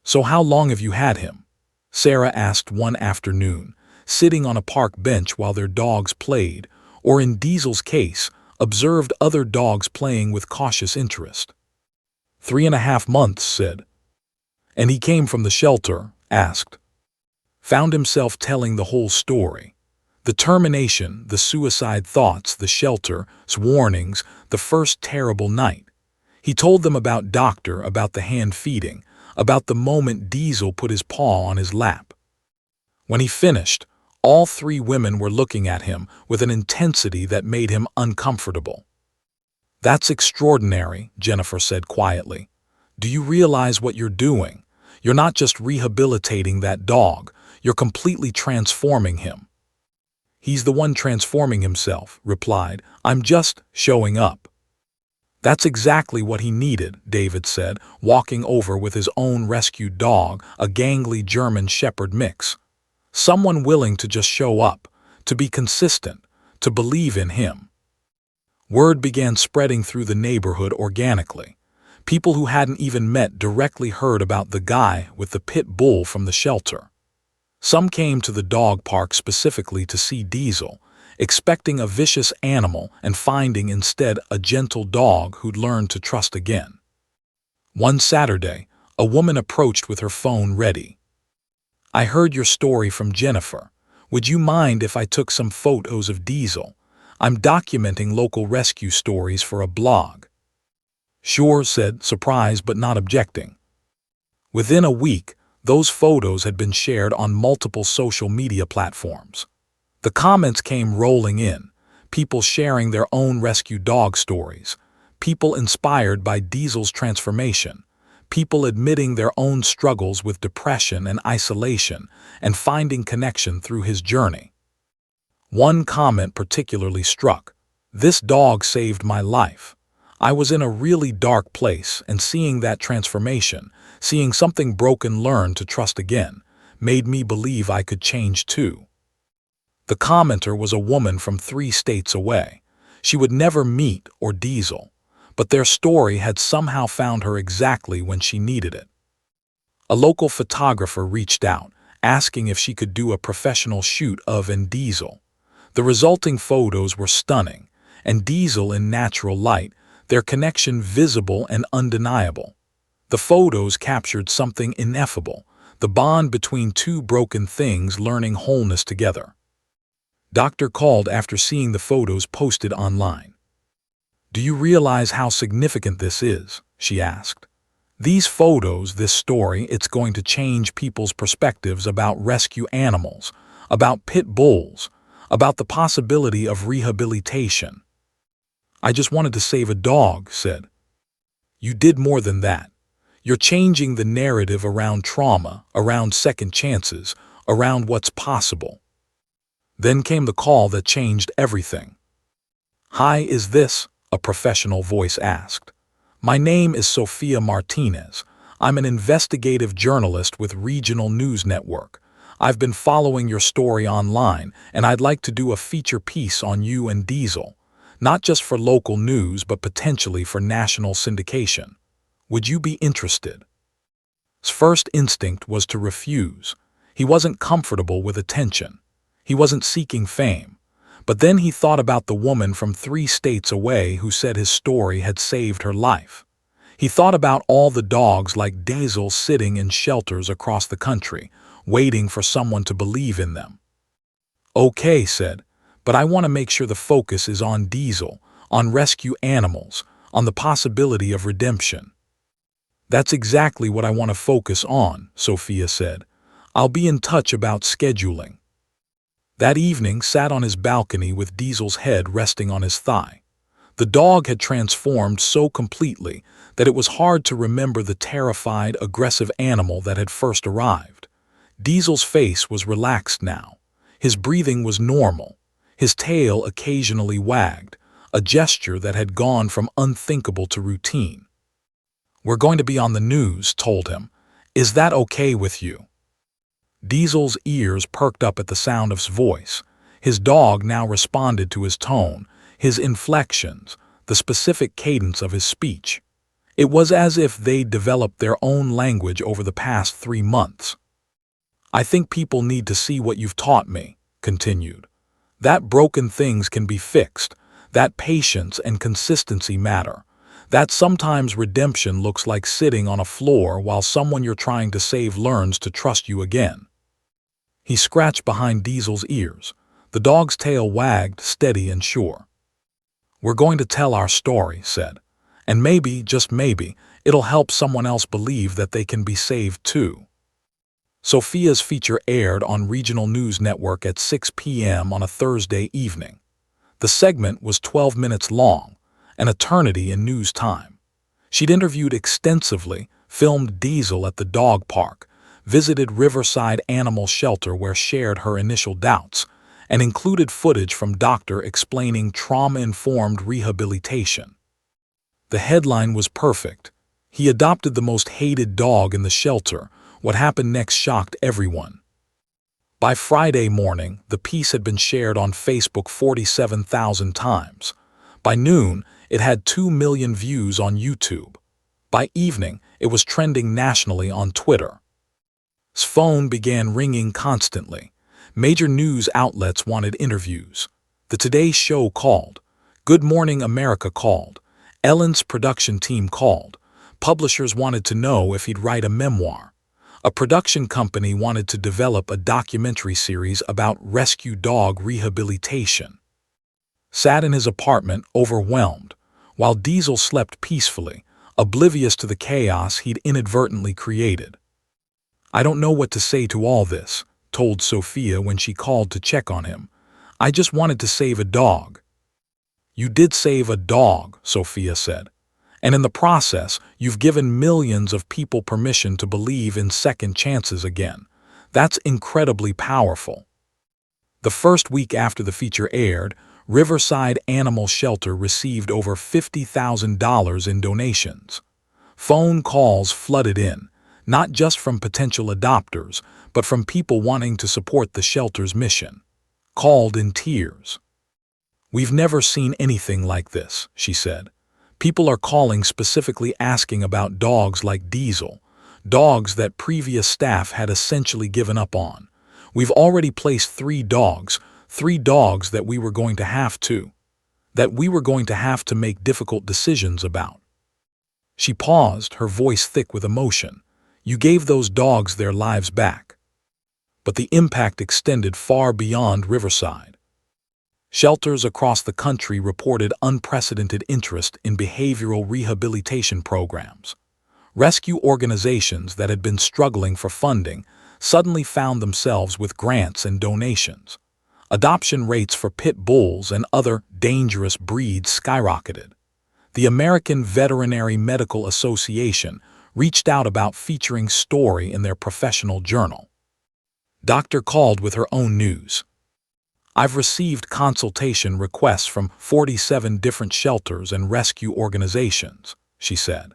[SPEAKER 1] "So how long have you had him?" Sarah asked one afternoon, sitting on a park bench while their dogs played, or in Diesel's case, observed other dogs playing with cautious interest. 3.5 months, said. "And he came from the shelter?" asked. Found himself telling the whole story. The termination, the suicide thoughts, the shelter's warnings, the first terrible night. He told them about Doctor, about the hand feeding, about the moment Diesel put his paw on his lap. When he finished, all three women were looking at him with an intensity that made him uncomfortable. "That's extraordinary," Jennifer said quietly. "Do you realize what you're doing? You're not just rehabilitating that dog, you're completely transforming him." "He's the one transforming himself," replied. "I'm just showing up." "That's exactly what he needed," David said, walking over with his own rescued dog, a gangly German Shepherd mix. Someone willing to just show up, to be consistent, to believe in him. Word began spreading through the neighborhood organically. People who hadn't even met directly heard about the guy with the pit bull from the shelter. Some came to the dog park specifically to see Diesel, expecting a vicious animal and finding instead a gentle dog who'd learned to trust again. One Saturday, a woman approached with her phone ready. "I heard your story from Jennifer. Would you mind if I took some photos of Diesel? I'm documenting local rescue stories for a blog." "Sure," said, surprised but not objecting. Within a week, those photos had been shared on multiple social media platforms. The comments came rolling in, people sharing their own rescue dog stories, people inspired by Diesel's transformation, people admitting their own struggles with depression and isolation and finding connection through his journey. One comment particularly struck. "This dog saved my life. I was in a really dark place, and seeing that transformation, seeing something broken learn to trust again, made me believe I could change too." The commenter was a woman from 3 states away. She would never meet or Diesel, but their story had somehow found her exactly when she needed it. A local photographer reached out, asking if she could do a professional shoot of and Diesel. The resulting photos were stunning, and Diesel in natural light, their connection visible and undeniable. The photos captured something ineffable, the bond between two broken things learning wholeness together. Doctor called after seeing the photos posted online. "Do you realize how significant this is?" she asked. "These photos, this story, it's going to change people's perspectives about rescue animals, about pit bulls, about the possibility of rehabilitation." "I just wanted to save a dog," said. "You did more than that. You're changing the narrative around trauma, around second chances, around what's possible." Then came the call that changed everything. "Hi, is this?" a professional voice asked. "My name is Sophia Martinez. I'm an investigative journalist with Regional News Network. I've been following your story online, and I'd like to do a feature piece on you and Diesel. not just for local news but potentially for national syndication. Would you be interested? His first instinct was to refuse. He wasn't comfortable with attention. He wasn't seeking fame. But then he thought about the woman from 3 states away who said his story had saved her life. He thought about all the dogs like Diesel sitting in shelters across the country, waiting for someone to believe in them. Okay, said, but I want to make sure the focus is on Diesel, on rescue animals, on the possibility of redemption. That's exactly what I want to focus on, Sophia said. I'll be in touch about scheduling. That evening sat on his balcony with Diesel's head resting on his thigh. The dog had transformed so completely that it was hard to remember the terrified, aggressive animal that had first arrived. Diesel's face was relaxed now. His breathing was normal. His tail occasionally wagged, a gesture that had gone from unthinkable to routine. We're going to be on the news, told him. Is that okay with you? Diesel's ears perked up at the sound of his voice. His dog now responded to his tone, his inflections, the specific cadence of his speech. It was as if they'd developed their own language over the past 3 months. I think people need to see what you've taught me, continued. That broken things can be fixed, that patience and consistency matter, that sometimes redemption looks like sitting on a floor while someone you're trying to save learns to trust you again. He scratched behind Diesel's ears. The dog's tail wagged, steady and sure. We're going to tell our story, said. And maybe, just maybe, it'll help someone else believe that they can be saved too. Sophia's feature aired on Regional News Network at 6 p.m. on a Thursday evening. The segment was 12 minutes long, an eternity in news time. She'd interviewed extensively, filmed Diesel at the dog park, visited Riverside Animal Shelter where shared her initial doubts, and included footage from doctor explaining trauma-informed rehabilitation. The headline was perfect. He adopted the most hated dog in the shelter. What happened next shocked everyone. By Friday morning, the piece had been shared on Facebook 47,000 times. By noon, it had 2 million views on YouTube. By evening, it was trending nationally on Twitter. His phone began ringing constantly. Major news outlets wanted interviews. The Today Show called. Good Morning America called. Ellen's production team called. Publishers wanted to know if he'd write a memoir. A production company wanted to develop a documentary series about rescue dog rehabilitation. Sat in his apartment, overwhelmed, while Diesel slept peacefully, oblivious to the chaos he'd inadvertently created. I don't know what to say to all this, told Sophia when she called to check on him. I just wanted to save a dog. You did save a dog, Sophia said. And in the process, you've given millions of people permission to believe in second chances again. That's incredibly powerful. The first week after the feature aired, Riverside Animal Shelter received over $50,000 in donations. Phone calls flooded in, not just from potential adopters, but from people wanting to support the shelter's mission. Called in tears. We've never seen anything like this, she said. People are calling specifically asking about dogs like Diesel, dogs that previous staff had essentially given up on. We've already placed 3 dogs that we were going to have to make difficult decisions about. She paused, her voice thick with emotion. You gave those dogs their lives back. But the impact extended far beyond Riverside. Shelters across the country reported unprecedented interest in behavioral rehabilitation programs. Rescue organizations that had been struggling for funding suddenly found themselves with grants and donations. Adoption rates for pit bulls and other dangerous breeds skyrocketed. The American Veterinary Medical Association reached out about featuring story in their professional journal. Doctor called with her own news. I've received consultation requests from 47 different shelters and rescue organizations, she said.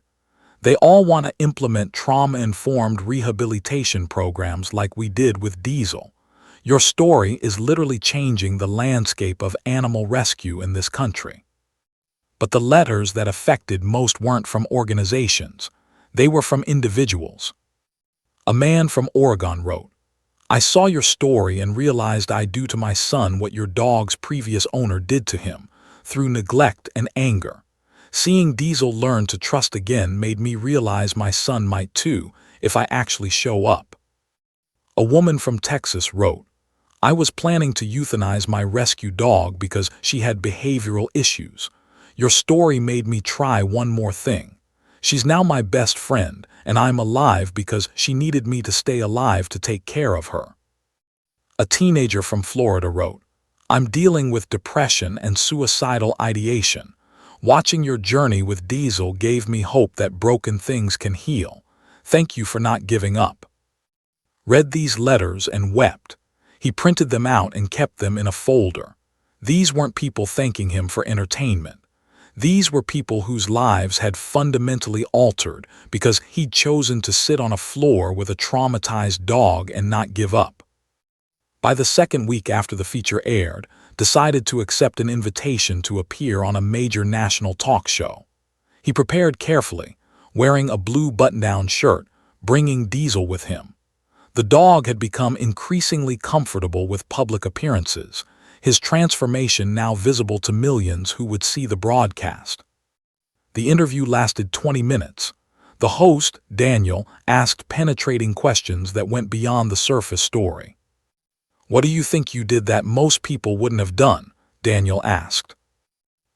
[SPEAKER 1] They all want to implement trauma-informed rehabilitation programs like we did with Diesel. Your story is literally changing the landscape of animal rescue in this country. But the letters that affected most weren't from organizations. They were from individuals. A man from Oregon wrote, "I saw your story and realized I do to my son what your dog's previous owner did to him, through neglect and anger. Seeing Diesel learn to trust again made me realize my son might too, if I actually show up." A woman from Texas wrote, "I was planning to euthanize my rescue dog because she had behavioral issues. Your story made me try one more thing. She's now my best friend, and I'm alive because she needed me to stay alive to take care of her." A teenager from Florida wrote, "I'm dealing with depression and suicidal ideation. Watching your journey with Diesel gave me hope that broken things can heal. Thank you for not giving up." Read these letters and wept. He printed them out and kept them in a folder. These weren't people thanking him for entertainment. These were people whose lives had fundamentally altered because he'd chosen to sit on a floor with a traumatized dog and not give up. By the second week after the feature aired, decided to accept an invitation to appear on a major national talk show. He prepared carefully, wearing a blue button-down shirt, bringing Diesel with him. The dog had become increasingly comfortable with public appearances, his transformation now visible to millions who would see the broadcast. The interview lasted 20 minutes. The host, Daniel, asked penetrating questions that went beyond the surface story. "What do you think you did that most people wouldn't have done?" Daniel asked.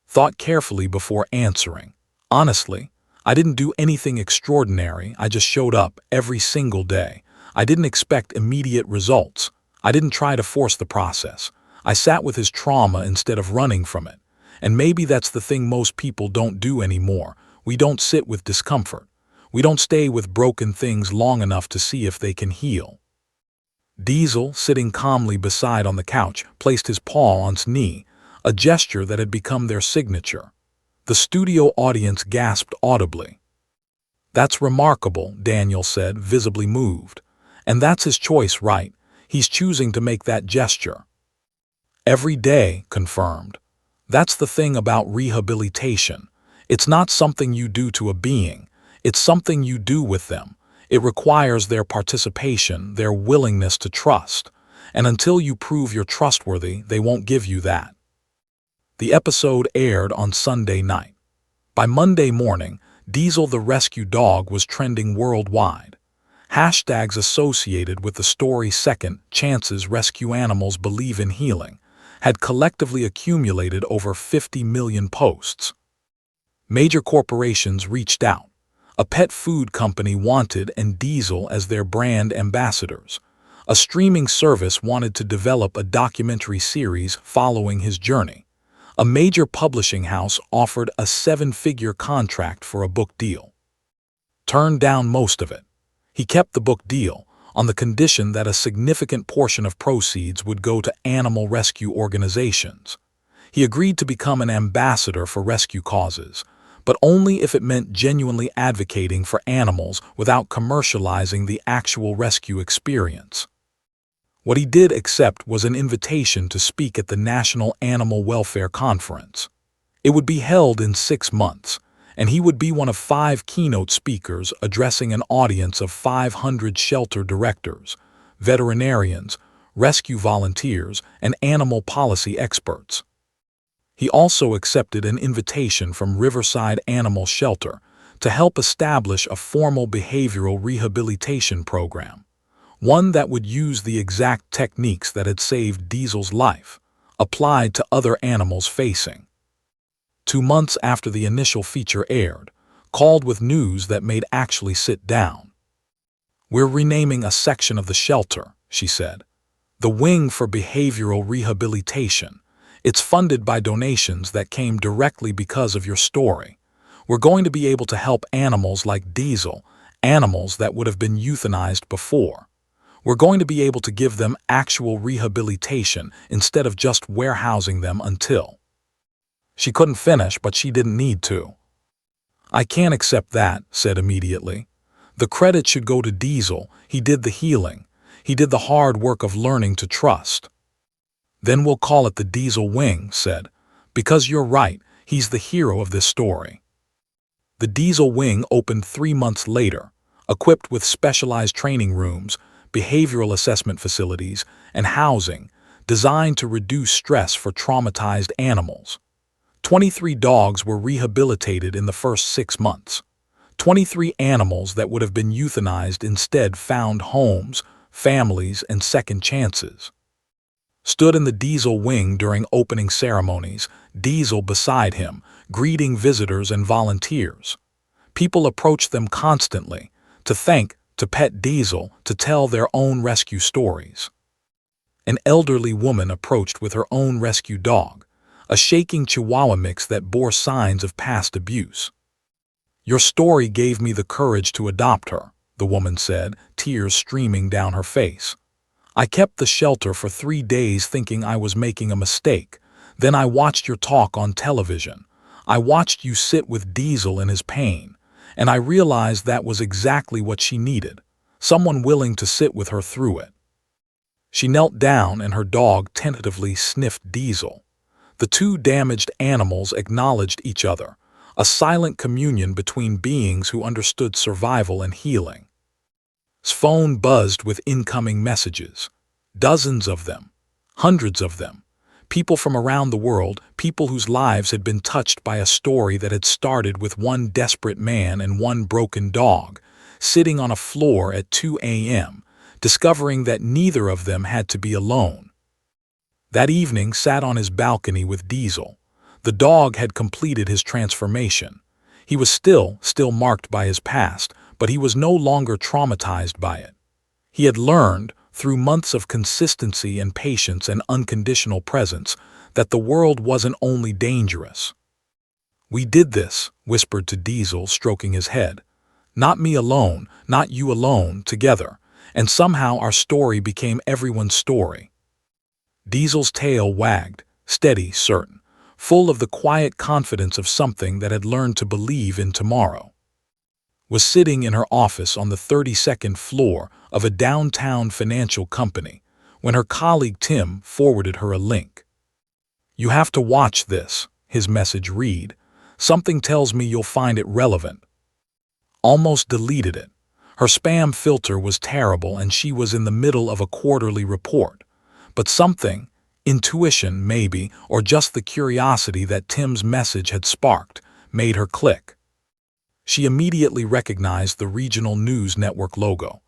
[SPEAKER 1] Thought carefully before answering. "Honestly, I didn't do anything extraordinary. I just showed up every single day. I didn't expect immediate results. I didn't try to force the process. I sat with his trauma instead of running from it. And maybe that's the thing most people don't do anymore. We don't sit with discomfort. We don't stay with broken things long enough to see if they can heal." Diesel, sitting calmly beside on the couch, placed his paw on his knee, a gesture that had become their signature. The studio audience gasped audibly. "That's remarkable," Daniel said, visibly moved. "And that's his choice, right? He's choosing to make that gesture." "Every day," confirmed. "That's the thing about rehabilitation. It's not something you do to a being. It's something you do with them. It requires their participation, their willingness to trust. And until you prove you're trustworthy, they won't give you that." The episode aired on Sunday night. By Monday morning, Diesel the rescue dog was trending worldwide. Hashtags associated with the story "Second Chances Rescue Animals Believe in Healing" had collectively accumulated over 50 million posts. Major corporations reached out. A pet food company wanted and Diesel as their brand ambassadors. A streaming service wanted to develop a documentary series following his journey. A major publishing house offered a 7-figure contract for a book deal. Turned down most of it. He kept the book deal on the condition that a significant portion of proceeds would go to animal rescue organizations. He agreed to become an ambassador for rescue causes, but only if it meant genuinely advocating for animals without commercializing the actual rescue experience. What he did accept was an invitation to speak at the National Animal Welfare Conference. It would be held in 6 months, and he would be one of 5 keynote speakers addressing an audience of 500 shelter directors, veterinarians, rescue volunteers, and animal policy experts. He also accepted an invitation from Riverside Animal Shelter to help establish a formal behavioral rehabilitation program, one that would use the exact techniques that had saved Diesel's life, applied to other animals facing. 2 months after the initial feature aired, called with news that made Ashley sit down. "We're renaming a section of the shelter," she said. "The Wing for Behavioral Rehabilitation. It's funded by donations that came directly because of your story. We're going to be able to help animals like Diesel, animals that would have been euthanized before. We're going to be able to give them actual rehabilitation instead of just warehousing them until..." She couldn't finish, but she didn't need to. "I can't accept that," said immediately. "The credit should go to Diesel. He did the healing. He did the hard work of learning to trust." "Then we'll call it the Diesel Wing," said. "Because you're right, He's the hero of this story. The Diesel Wing opened 3 months later, equipped with specialized training rooms, behavioral assessment facilities, and housing designed to reduce stress for traumatized animals. 23 dogs were rehabilitated in the first 6 months. 23 animals that would have been euthanized instead found homes, families, and second chances. Stood in the Diesel Wing during opening ceremonies, Diesel beside him, greeting visitors and volunteers. People approached them constantly, to thank, to pet Diesel, to tell their own rescue stories. An elderly woman approached with her own rescue dog, a shaking Chihuahua mix that bore signs of past abuse. "Your story gave me the courage to adopt her," the woman said, tears streaming down her face. "I kept the shelter for 3 days thinking I was making a mistake. Then I watched your talk on television. I watched you sit with Diesel in his pain, and I realized that was exactly what she needed, someone willing to sit with her through it." She knelt down and her dog tentatively sniffed Diesel. The two damaged animals acknowledged each other, a silent communion between beings who understood survival and healing. His phone buzzed with incoming messages. Dozens of them, hundreds of them. People from around the world, people whose lives had been touched by a story that had started with one desperate man and one broken dog, sitting on a floor at 2 a.m., discovering that neither of them had to be alone. That evening sat on his balcony with Diesel. The dog had completed his transformation. He was still marked by his past, but he was no longer traumatized by it. He had learned, through months of consistency and patience and unconditional presence, that the world wasn't only dangerous. "We did this," whispered to Diesel, stroking his head. "Not me alone, not you alone, together. And somehow our story became everyone's story." Diesel's tail wagged, steady, certain, full of the quiet confidence of something that had learned to believe in tomorrow. Was sitting in her office on the 32nd floor of a downtown financial company when her colleague Tim forwarded her a link. "You have to watch this," his message read. "Something tells me you'll find it relevant." Almost deleted it. Her spam filter was terrible and she was in the middle of a quarterly report. But something, intuition maybe, or just the curiosity that Tim's message had sparked, made her click. She immediately recognized the regional news network logo.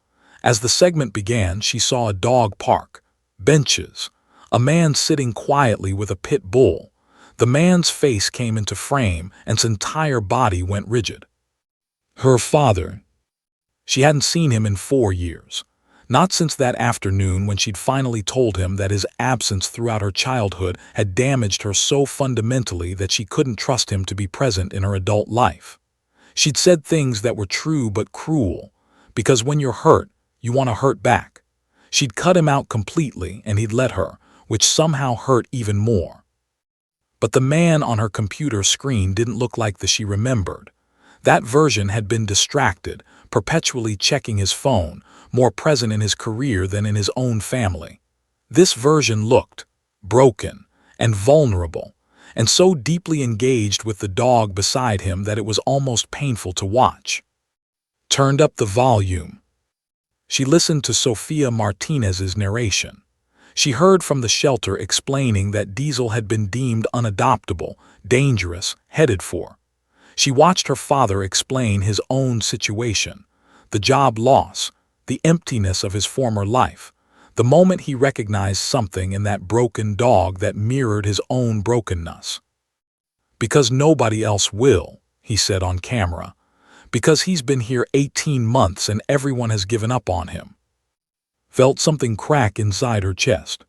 [SPEAKER 1] As the segment began, she saw a dog park, benches, a man sitting quietly with a pit bull. The man's face came into frame and his entire body went rigid. Her father. She hadn't seen him in 4 years. Not since that afternoon when she'd finally told him that his absence throughout her childhood had damaged her so fundamentally that she couldn't trust him to be present in her adult life. She'd said things that were true but cruel, because when you're hurt, you want to hurt back. She'd cut him out completely and he'd let her, which somehow hurt even more. But the man on her computer screen didn't look like the she remembered. That version had been distracted, perpetually checking his phone, more present in his career than in his own family. This version looked broken and vulnerable, and so deeply engaged with the dog beside him that it was almost painful to watch. Turned up the volume. She listened to Sofia Martinez's narration. She heard from the shelter explaining that Diesel had been deemed unadoptable, dangerous, headed for. She watched her father explain his own situation, the job loss, the emptiness of his former life, the moment he recognized something in that broken dog that mirrored his own brokenness. "Because nobody else will," he said on camera. "Because he's been here 18 months and everyone has given up on him." Felt something crack inside her chest.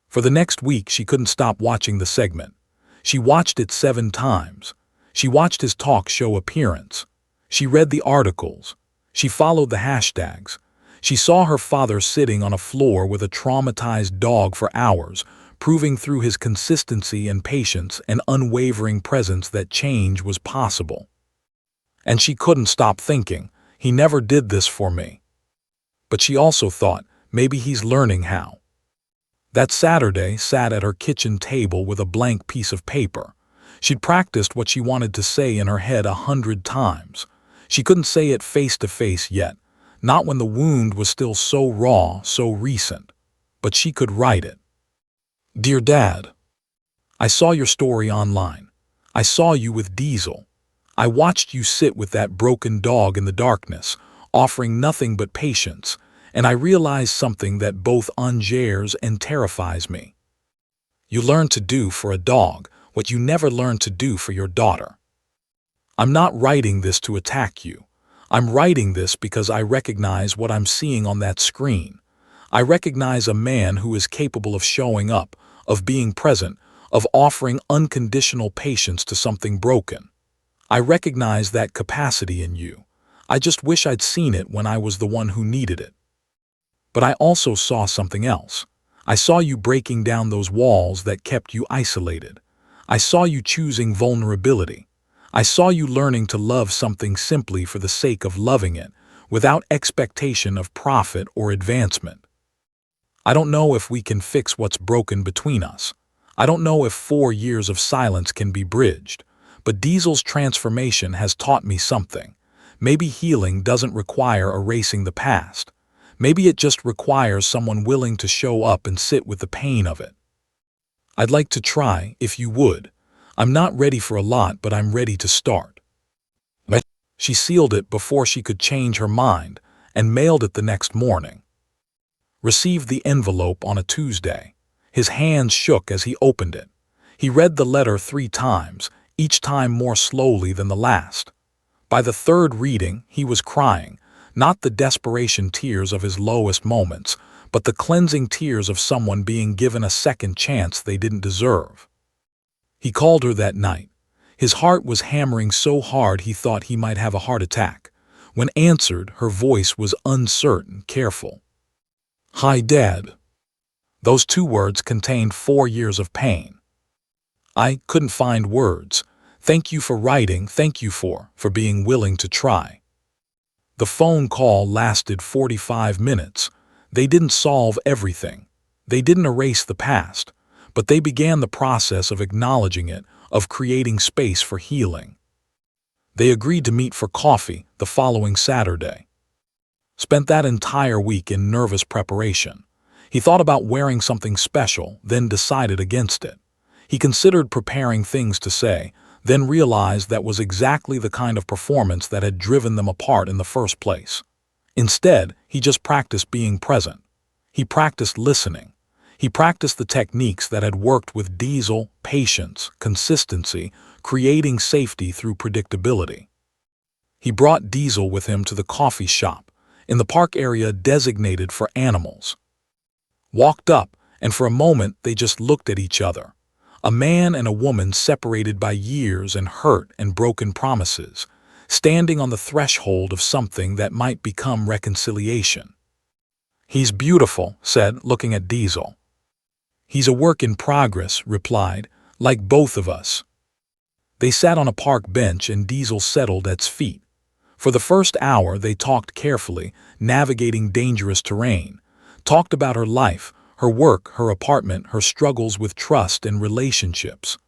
[SPEAKER 1] For the next week she couldn't stop watching the segment. She watched it 7 times. She watched his talk show appearance. She read the articles. She followed the hashtags. She saw her father sitting on a floor with a traumatized dog for hours, proving through his consistency and patience and unwavering presence that change was possible. And she couldn't stop thinking, he never did this for me. But she also thought, maybe he's learning how. That Saturday sat at her kitchen table with a blank piece of paper. She'd practiced what she wanted to say in her head 100 times. She couldn't say it face to face yet, not when the wound was still so raw, so recent. But she could write it. Dear Dad, I saw your story online. I saw you with Diesel. I watched you sit with that broken dog in the darkness, offering nothing but patience, and I realized something that both endears and terrifies me. You learned to do for a dog what you never learned to do for your daughter. I'm not writing this to attack you. I'm writing this because I recognize what I'm seeing on that screen. I recognize a man who is capable of showing up, of being present, of offering unconditional patience to something broken. I recognize that capacity in you. I just wish I'd seen it when I was the one who needed it. But I also saw something else. I saw you breaking down those walls that kept you isolated. I saw you choosing vulnerability. I saw you learning to love something simply for the sake of loving it, without expectation of profit or advancement. I don't know if we can fix what's broken between us. I don't know if 4 years of silence can be bridged, but Diesel's transformation has taught me something. Maybe healing doesn't require erasing the past. Maybe it just requires someone willing to show up and sit with the pain of it. I'd like to try, if you would. I'm not ready for a lot, but I'm ready to start. She sealed it before she could change her mind and mailed it the next morning. Received the envelope on a Tuesday. His hands shook as he opened it. He read the letter 3 times, each time more slowly than the last. By the 3rd reading, he was crying, not the desperation tears of his lowest moments, but the cleansing tears of someone being given a second chance they didn't deserve. He called her that night. His heart was hammering so hard he thought he might have a heart attack. When answered, her voice was uncertain, careful. Hi, Dad. Those 2 words contained 4 years of pain. I couldn't find words. Thank you for writing, thank you for being willing to try. The phone call lasted 45 minutes. They didn't solve everything. They didn't erase the past, but they began the process of acknowledging it, of creating space for healing. They agreed to meet for coffee the following Saturday. Spent that entire week in nervous preparation. He thought about wearing something special, then decided against it. He considered preparing things to say, then realized that was exactly the kind of performance that had driven them apart in the first place. Instead, he just practiced being present. He practiced listening. He practiced the techniques that had worked with Diesel: patience, consistency, creating safety through predictability. He brought Diesel with him to the coffee shop, in the park area designated for animals. Walked up, and for a moment they just looked at each other. A man and a woman separated by years and hurt and broken promises, standing on the threshold of something that might become reconciliation. He's beautiful, said, looking at Diesel. He's a work in progress, replied, like both of us. They sat on a park bench and Diesel settled at his feet. For the first hour they talked carefully, navigating dangerous terrain, talked about her life, her work, her apartment, her struggles with trust and relationships.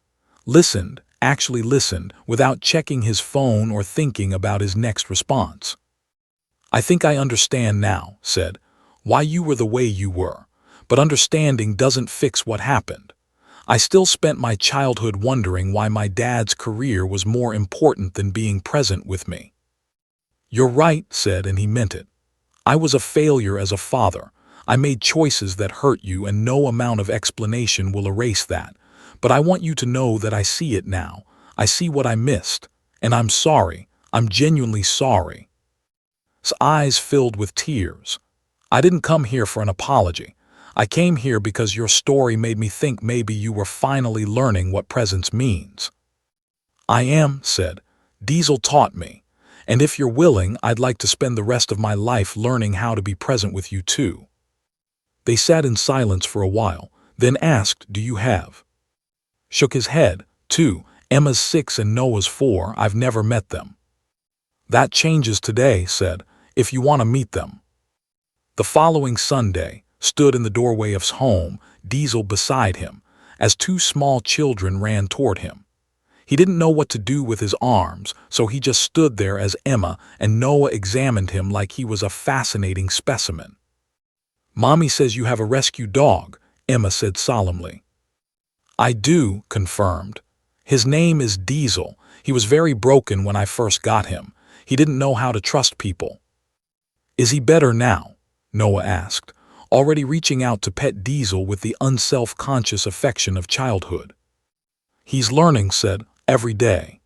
[SPEAKER 1] Listened, actually listened, without checking his phone or thinking about his next response. I think I understand now, said, why you were the way you were, but understanding doesn't fix what happened. I still spent my childhood wondering why my dad's career was more important than being present with me. You're right, said, and he meant it. I was a failure as a father. I made choices that hurt you, and no amount of explanation will erase that. But I want you to know that I see it now. I see what I missed. And I'm sorry. I'm genuinely sorry. His eyes filled with tears. I didn't come here for an apology. I came here because your story made me think maybe you were finally learning what presence means. I am, said. Diesel taught me. And if you're willing, I'd like to spend the rest of my life learning how to be present with you too. They sat in silence for a while, then asked, do you have? Shook his head. 2, Emma's 6 and Noah's 4, I've never met them. That changes today, said, if you want to meet them. The following Sunday, stood in the doorway of his home, Diesel beside him, as 2 small children ran toward him. He didn't know what to do with his arms, so he just stood there as Emma and Noah examined him like he was a fascinating specimen. "Mommy says you have a rescue dog," Emma said solemnly. "I do," confirmed. "His name is Diesel. He was very broken when I first got him. He didn't know how to trust people." "Is he better now?" Noah asked, already reaching out to pet Diesel with the unself-conscious affection of childhood. "He's learning," said, "every day."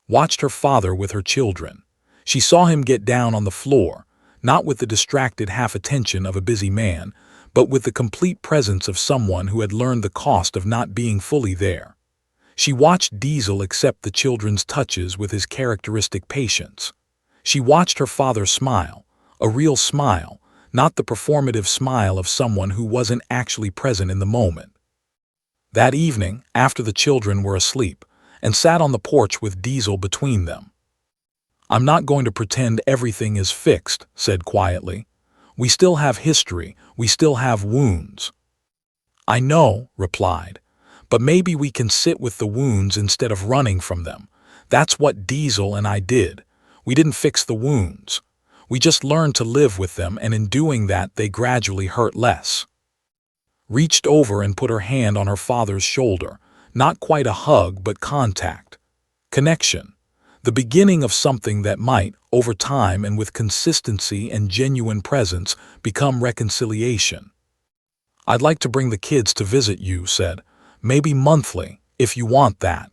[SPEAKER 1] Watched her father with her children. She saw him get down on the floor, not with the distracted half-attention of a busy man, but with the complete presence of someone who had learned the cost of not being fully there. She watched Diesel accept the children's touches with his characteristic patience. She watched her father smile, a real smile, not the performative smile of someone who wasn't actually present in the moment. That evening, after the children were asleep, and sat on the porch with Diesel between them. "I'm not going to pretend everything is fixed," said quietly. "We still have history, we still have wounds." "I know," replied, "but maybe we can sit with the wounds instead of running from them. That's what Diesel and I did. We didn't fix the wounds. We just learned to live with them, and in doing that they gradually hurt less." Reached over and put her hand on her father's shoulder, not quite a hug but contact. Connection. The beginning of something that might, over time and with consistency and genuine presence, become reconciliation. "I'd like to bring the kids to visit you," said. "Maybe monthly, if you want that."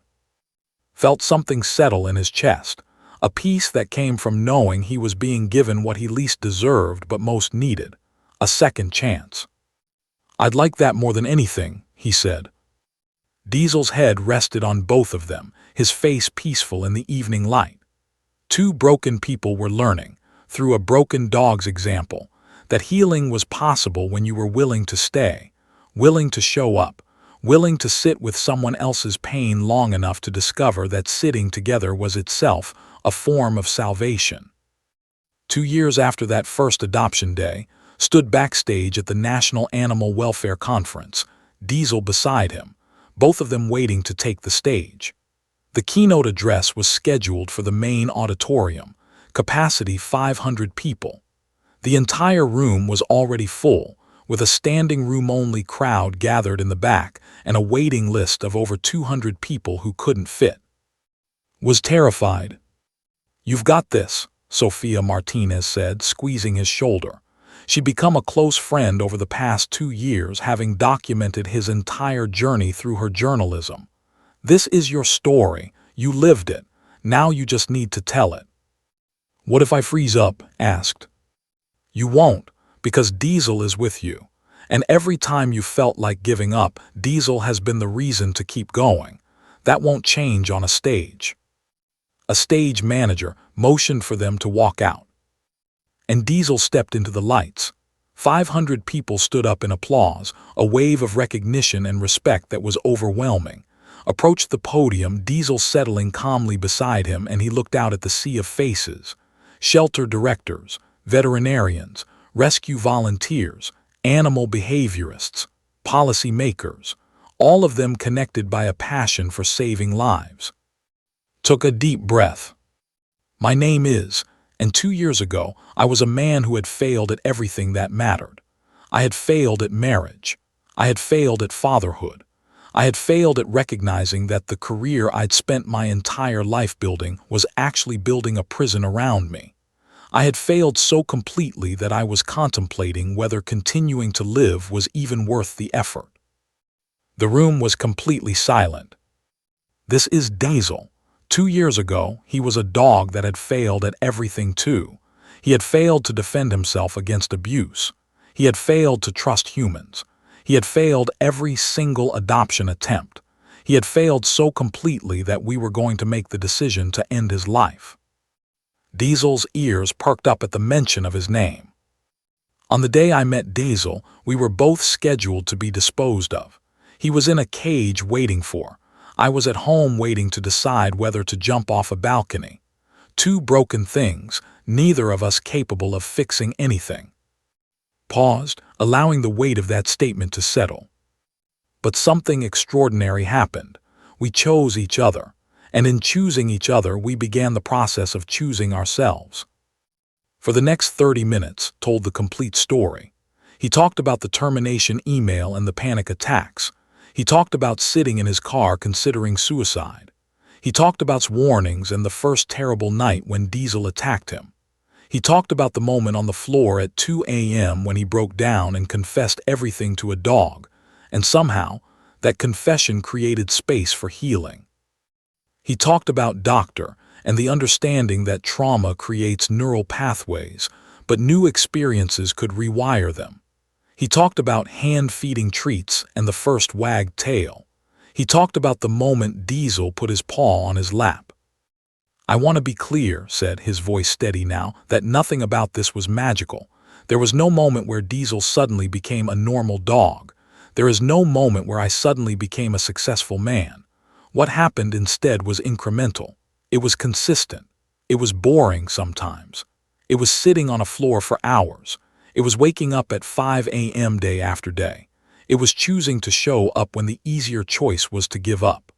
[SPEAKER 1] Felt something settle in his chest, a peace that came from knowing he was being given what he least deserved but most needed, a second chance. "I'd like that more than anything," he said. Diesel's head rested on both of them, his face peaceful in the evening light. Two broken people were learning, through a broken dog's example, that healing was possible when you were willing to stay, willing to show up, willing to sit with someone else's pain long enough to discover that sitting together was itself a form of salvation. 2 years after that first adoption day, stood backstage at the National Animal Welfare Conference, Diesel beside him, both of them waiting to take the stage. The keynote address was scheduled for the main auditorium, capacity 500 people. The entire room was already full, with a standing room-only crowd gathered in the back and a waiting list of over 200 people who couldn't fit. Was terrified. "You've got this," Sofia Martinez said, squeezing his shoulder. She'd become a close friend over the past 2 years, having documented his entire journey through her journalism. "This is your story. You lived it. Now you just need to tell it." "What if I freeze up?" asked. "You won't, because Diesel is with you. And every time you felt like giving up, Diesel has been the reason to keep going. That won't change on a stage." A stage manager motioned for them to walk out. And Diesel stepped into the lights. 500 people stood up in applause, a wave of recognition and respect that was overwhelming. Approached the podium, Diesel settling calmly beside him, and he looked out at the sea of faces. Shelter directors, veterinarians, rescue volunteers, animal behaviorists, policy makers, all of them connected by a passion for saving lives. Took a deep breath. "My name is," and 2 years ago, I was a man who had failed at everything that mattered. I had failed at marriage. I had failed at fatherhood. I had failed at recognizing that the career I'd spent my entire life building was actually building a prison around me. I had failed so completely that I was contemplating whether continuing to live was even worth the effort. The room was completely silent. "This is Diesel. 2 years ago, he was a dog that had failed at everything too. He had failed to defend himself against abuse. He had failed to trust humans. He had failed every single adoption attempt. He had failed so completely that we were going to make the decision to end his life." Diesel's ears perked up at the mention of his name. "On the day I met Diesel, we were both scheduled to be disposed of. He was in a cage waiting for. I was at home waiting to decide whether to jump off a balcony. 2 broken things, neither of us capable of fixing anything." Paused, allowing the weight of that statement to settle. "But something extraordinary happened. We chose each other. And in choosing each other, we began the process of choosing ourselves. For the next 30 minutes, told the complete story. He talked about the termination email and the panic attacks. He talked about sitting in his car considering suicide. He talked about warnings and the first terrible night when Diesel attacked him. He talked about the moment on the floor at 2 a.m. when he broke down and confessed everything to a dog, and somehow, that confession created space for healing. He talked about Doctor and the understanding that trauma creates neural pathways, but new experiences could rewire them. He talked about hand-feeding treats and the first wagged tail. He talked about the moment Diesel put his paw on his lap. "I want to be clear," said, his voice steady now, "that nothing about this was magical. There was no moment where Diesel suddenly became a normal dog. There is no moment where I suddenly became a successful man. What happened instead was incremental. It was consistent. It was boring sometimes. It was sitting on a floor for hours. It was waking up at 5 a.m. day after day. It was choosing to show up when the easier choice was to give up."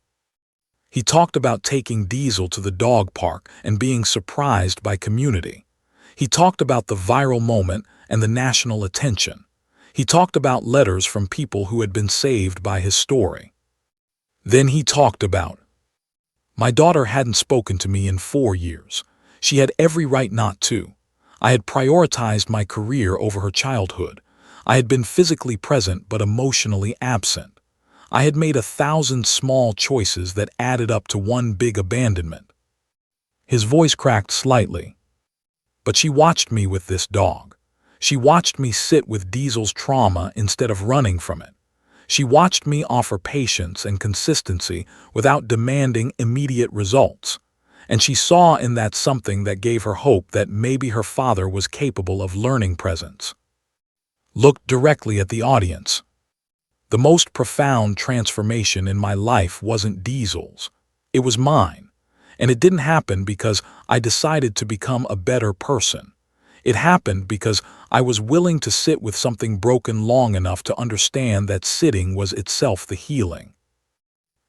[SPEAKER 1] He talked about taking Diesel to the dog park and being surprised by community. He talked about the viral moment and the national attention. He talked about letters from people who had been saved by his story. Then he talked about, "My daughter hadn't spoken to me in 4 years. She had every right not to. I had prioritized my career over her childhood. I had been physically present but emotionally absent. I had made 1,000 small choices that added up to one big abandonment." His voice cracked slightly. "But she watched me with this dog. She watched me sit with Diesel's trauma instead of running from it. She watched me offer patience and consistency without demanding immediate results. And she saw in that something that gave her hope that maybe her father was capable of learning presence." Looked directly at the audience. "The most profound transformation in my life wasn't Diesel's. It was mine. And it didn't happen because I decided to become a better person. It happened because I was willing to sit with something broken long enough to understand that sitting was itself the healing."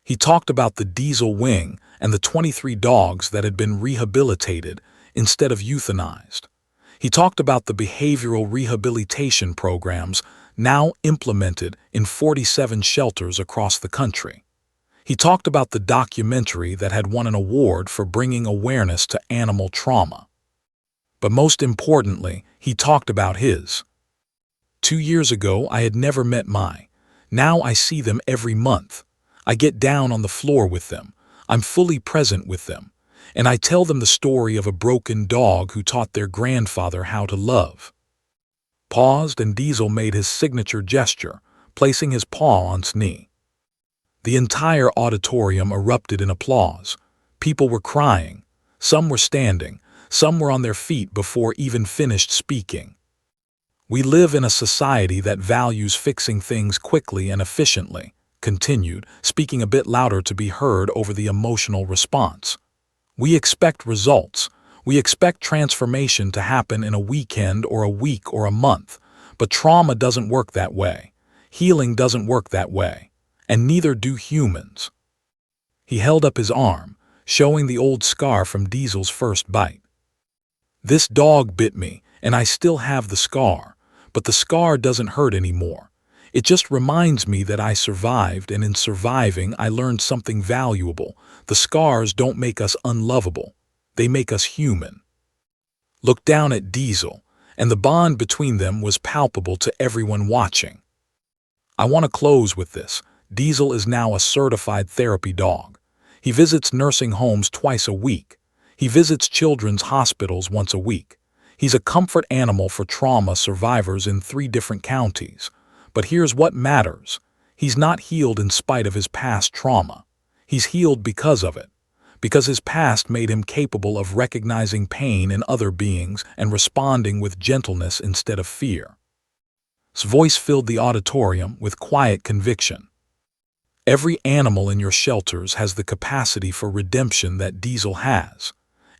[SPEAKER 1] He talked about the Diesel wing and the 23 dogs that had been rehabilitated instead of euthanized. He talked about the behavioral rehabilitation programs now implemented in 47 shelters across the country. He talked about the documentary that had won an award for bringing awareness to animal trauma. But most importantly, he talked about his. 2 years ago, I had never met my. Now I see them every month. I get down on the floor with them. I'm fully present with them. And I tell them the story of a broken dog who taught their grandfather how to love." Paused, and Diesel made his signature gesture, placing his paw on his knee. The entire auditorium erupted in applause. People were crying. Some were standing. Some were on their feet before even finished speaking. "We live in a society that values fixing things quickly and efficiently," continued, speaking a bit louder to be heard over the emotional response. "We expect results. We expect transformation to happen in a weekend or a week or a month. But trauma doesn't work that way. Healing doesn't work that way. And neither do humans." He held up his arm, showing the old scar from Diesel's first bite. "This dog bit me, and I still have the scar. But the scar doesn't hurt anymore. It just reminds me that I survived, and in surviving I learned something valuable. The scars don't make us unlovable. They make us human." Looked down at Diesel, and the bond between them was palpable to everyone watching. "I want to close with this. Diesel is now a certified therapy dog. He visits nursing homes twice a week. He visits children's hospitals once a week. He's a comfort animal for trauma survivors in 3 different counties. But here's what matters. He's not healed in spite of his past trauma. He's healed because of it. Because his past made him capable of recognizing pain in other beings and responding with gentleness instead of fear." His voice filled the auditorium with quiet conviction. "Every animal in your shelters has the capacity for redemption that Diesel has.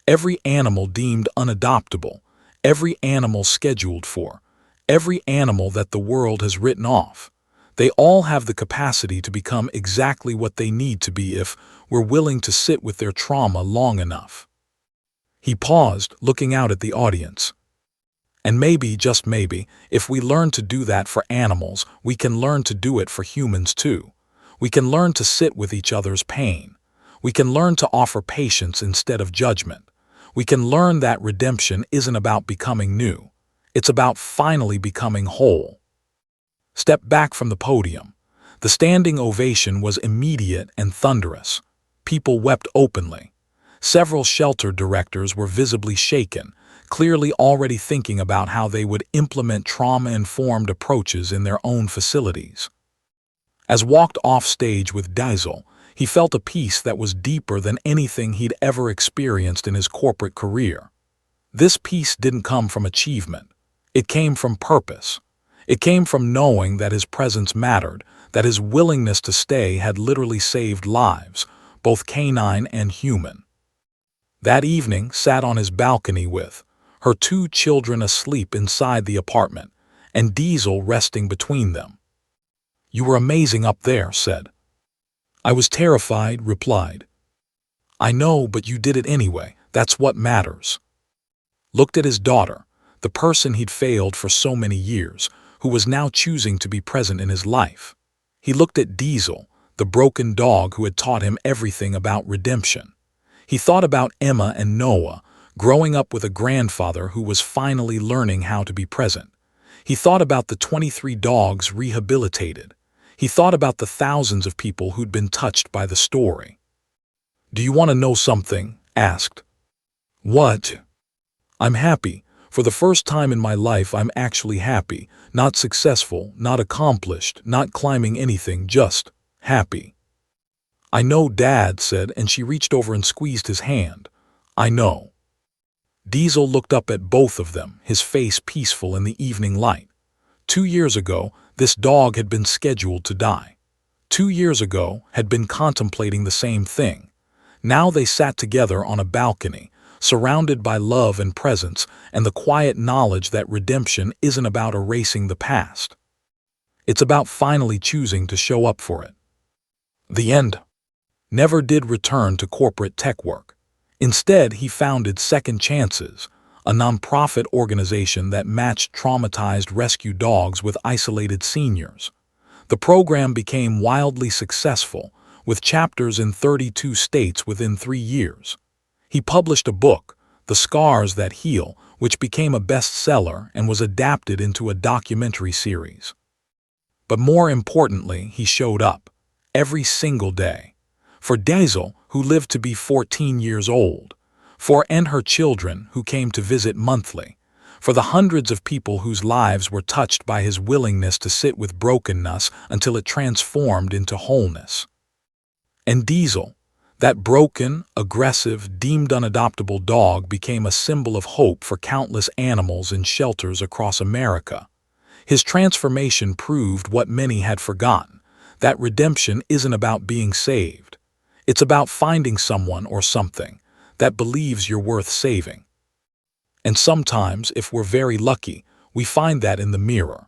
[SPEAKER 1] Every animal deemed unadoptable, every animal scheduled for, every animal that the world has written off. They all have the capacity to become exactly what they need to be if we're willing to sit with their trauma long enough. He paused, looking out at the audience. And maybe, just maybe, if we learn to do that for animals, we can learn to do it for humans too. We can learn to sit with each other's pain. We can learn to offer patience instead of judgment. We can learn that redemption isn't about becoming new. It's about finally becoming whole. Step back from the podium. The standing ovation was immediate and thunderous. People wept openly. Several shelter directors were visibly shaken, clearly already thinking about how they would implement trauma-informed approaches in their own facilities. As walked off stage with Diesel, he felt a peace that was deeper than anything he'd ever experienced in his corporate career. This peace didn't come from achievement. It came from purpose. It came from knowing that his presence mattered, that his willingness to stay had literally saved lives, both canine and human. That evening sat on his balcony with her 2 children asleep inside the apartment, and Diesel resting between them. "You were amazing up there," said. "I was terrified," replied. "I know, but you did it anyway. That's what matters." Looked at his daughter, the person he'd failed for so many years, who was now choosing to be present in his life. He looked at Diesel, the broken dog who had taught him everything about redemption. He thought about Emma and Noah, growing up with a grandfather who was finally learning how to be present. He thought about the 23 dogs rehabilitated. He thought about the thousands of people who'd been touched by the story. "Do you want to know something?" asked. "What?" "I'm happy. For the first time in my life, I'm actually happy. Not successful, not accomplished, not climbing anything, just happy." "I know," Dad said, and she reached over and squeezed his hand. "I know." Diesel looked up at both of them, his face peaceful in the evening light. 2 years ago, this dog had been scheduled to die. 2 years ago, had been contemplating the same thing. Now they sat together on a balcony, surrounded by love and presence and the quiet knowledge that redemption isn't about erasing the past. It's about finally choosing to show up for it. The end. Never did return to corporate tech work. Instead, he founded Second Chances, a nonprofit organization that matched traumatized rescue dogs with isolated seniors. The program became wildly successful, with chapters in 32 states within 3 years. He published a book, The Scars That Heal, which became a bestseller and was adapted into a documentary series. But more importantly, he showed up, every single day. For Diesel, who lived to be 14 years old. For her children, who came to visit monthly. For the hundreds of people whose lives were touched by his willingness to sit with brokenness until it transformed into wholeness. And Diesel, that broken, aggressive, deemed unadoptable dog, became a symbol of hope for countless animals in shelters across America. His transformation proved what many had forgotten, that redemption isn't about being saved. It's about finding someone or something that believes you're worth saving. And sometimes, if we're very lucky, we find that in the mirror.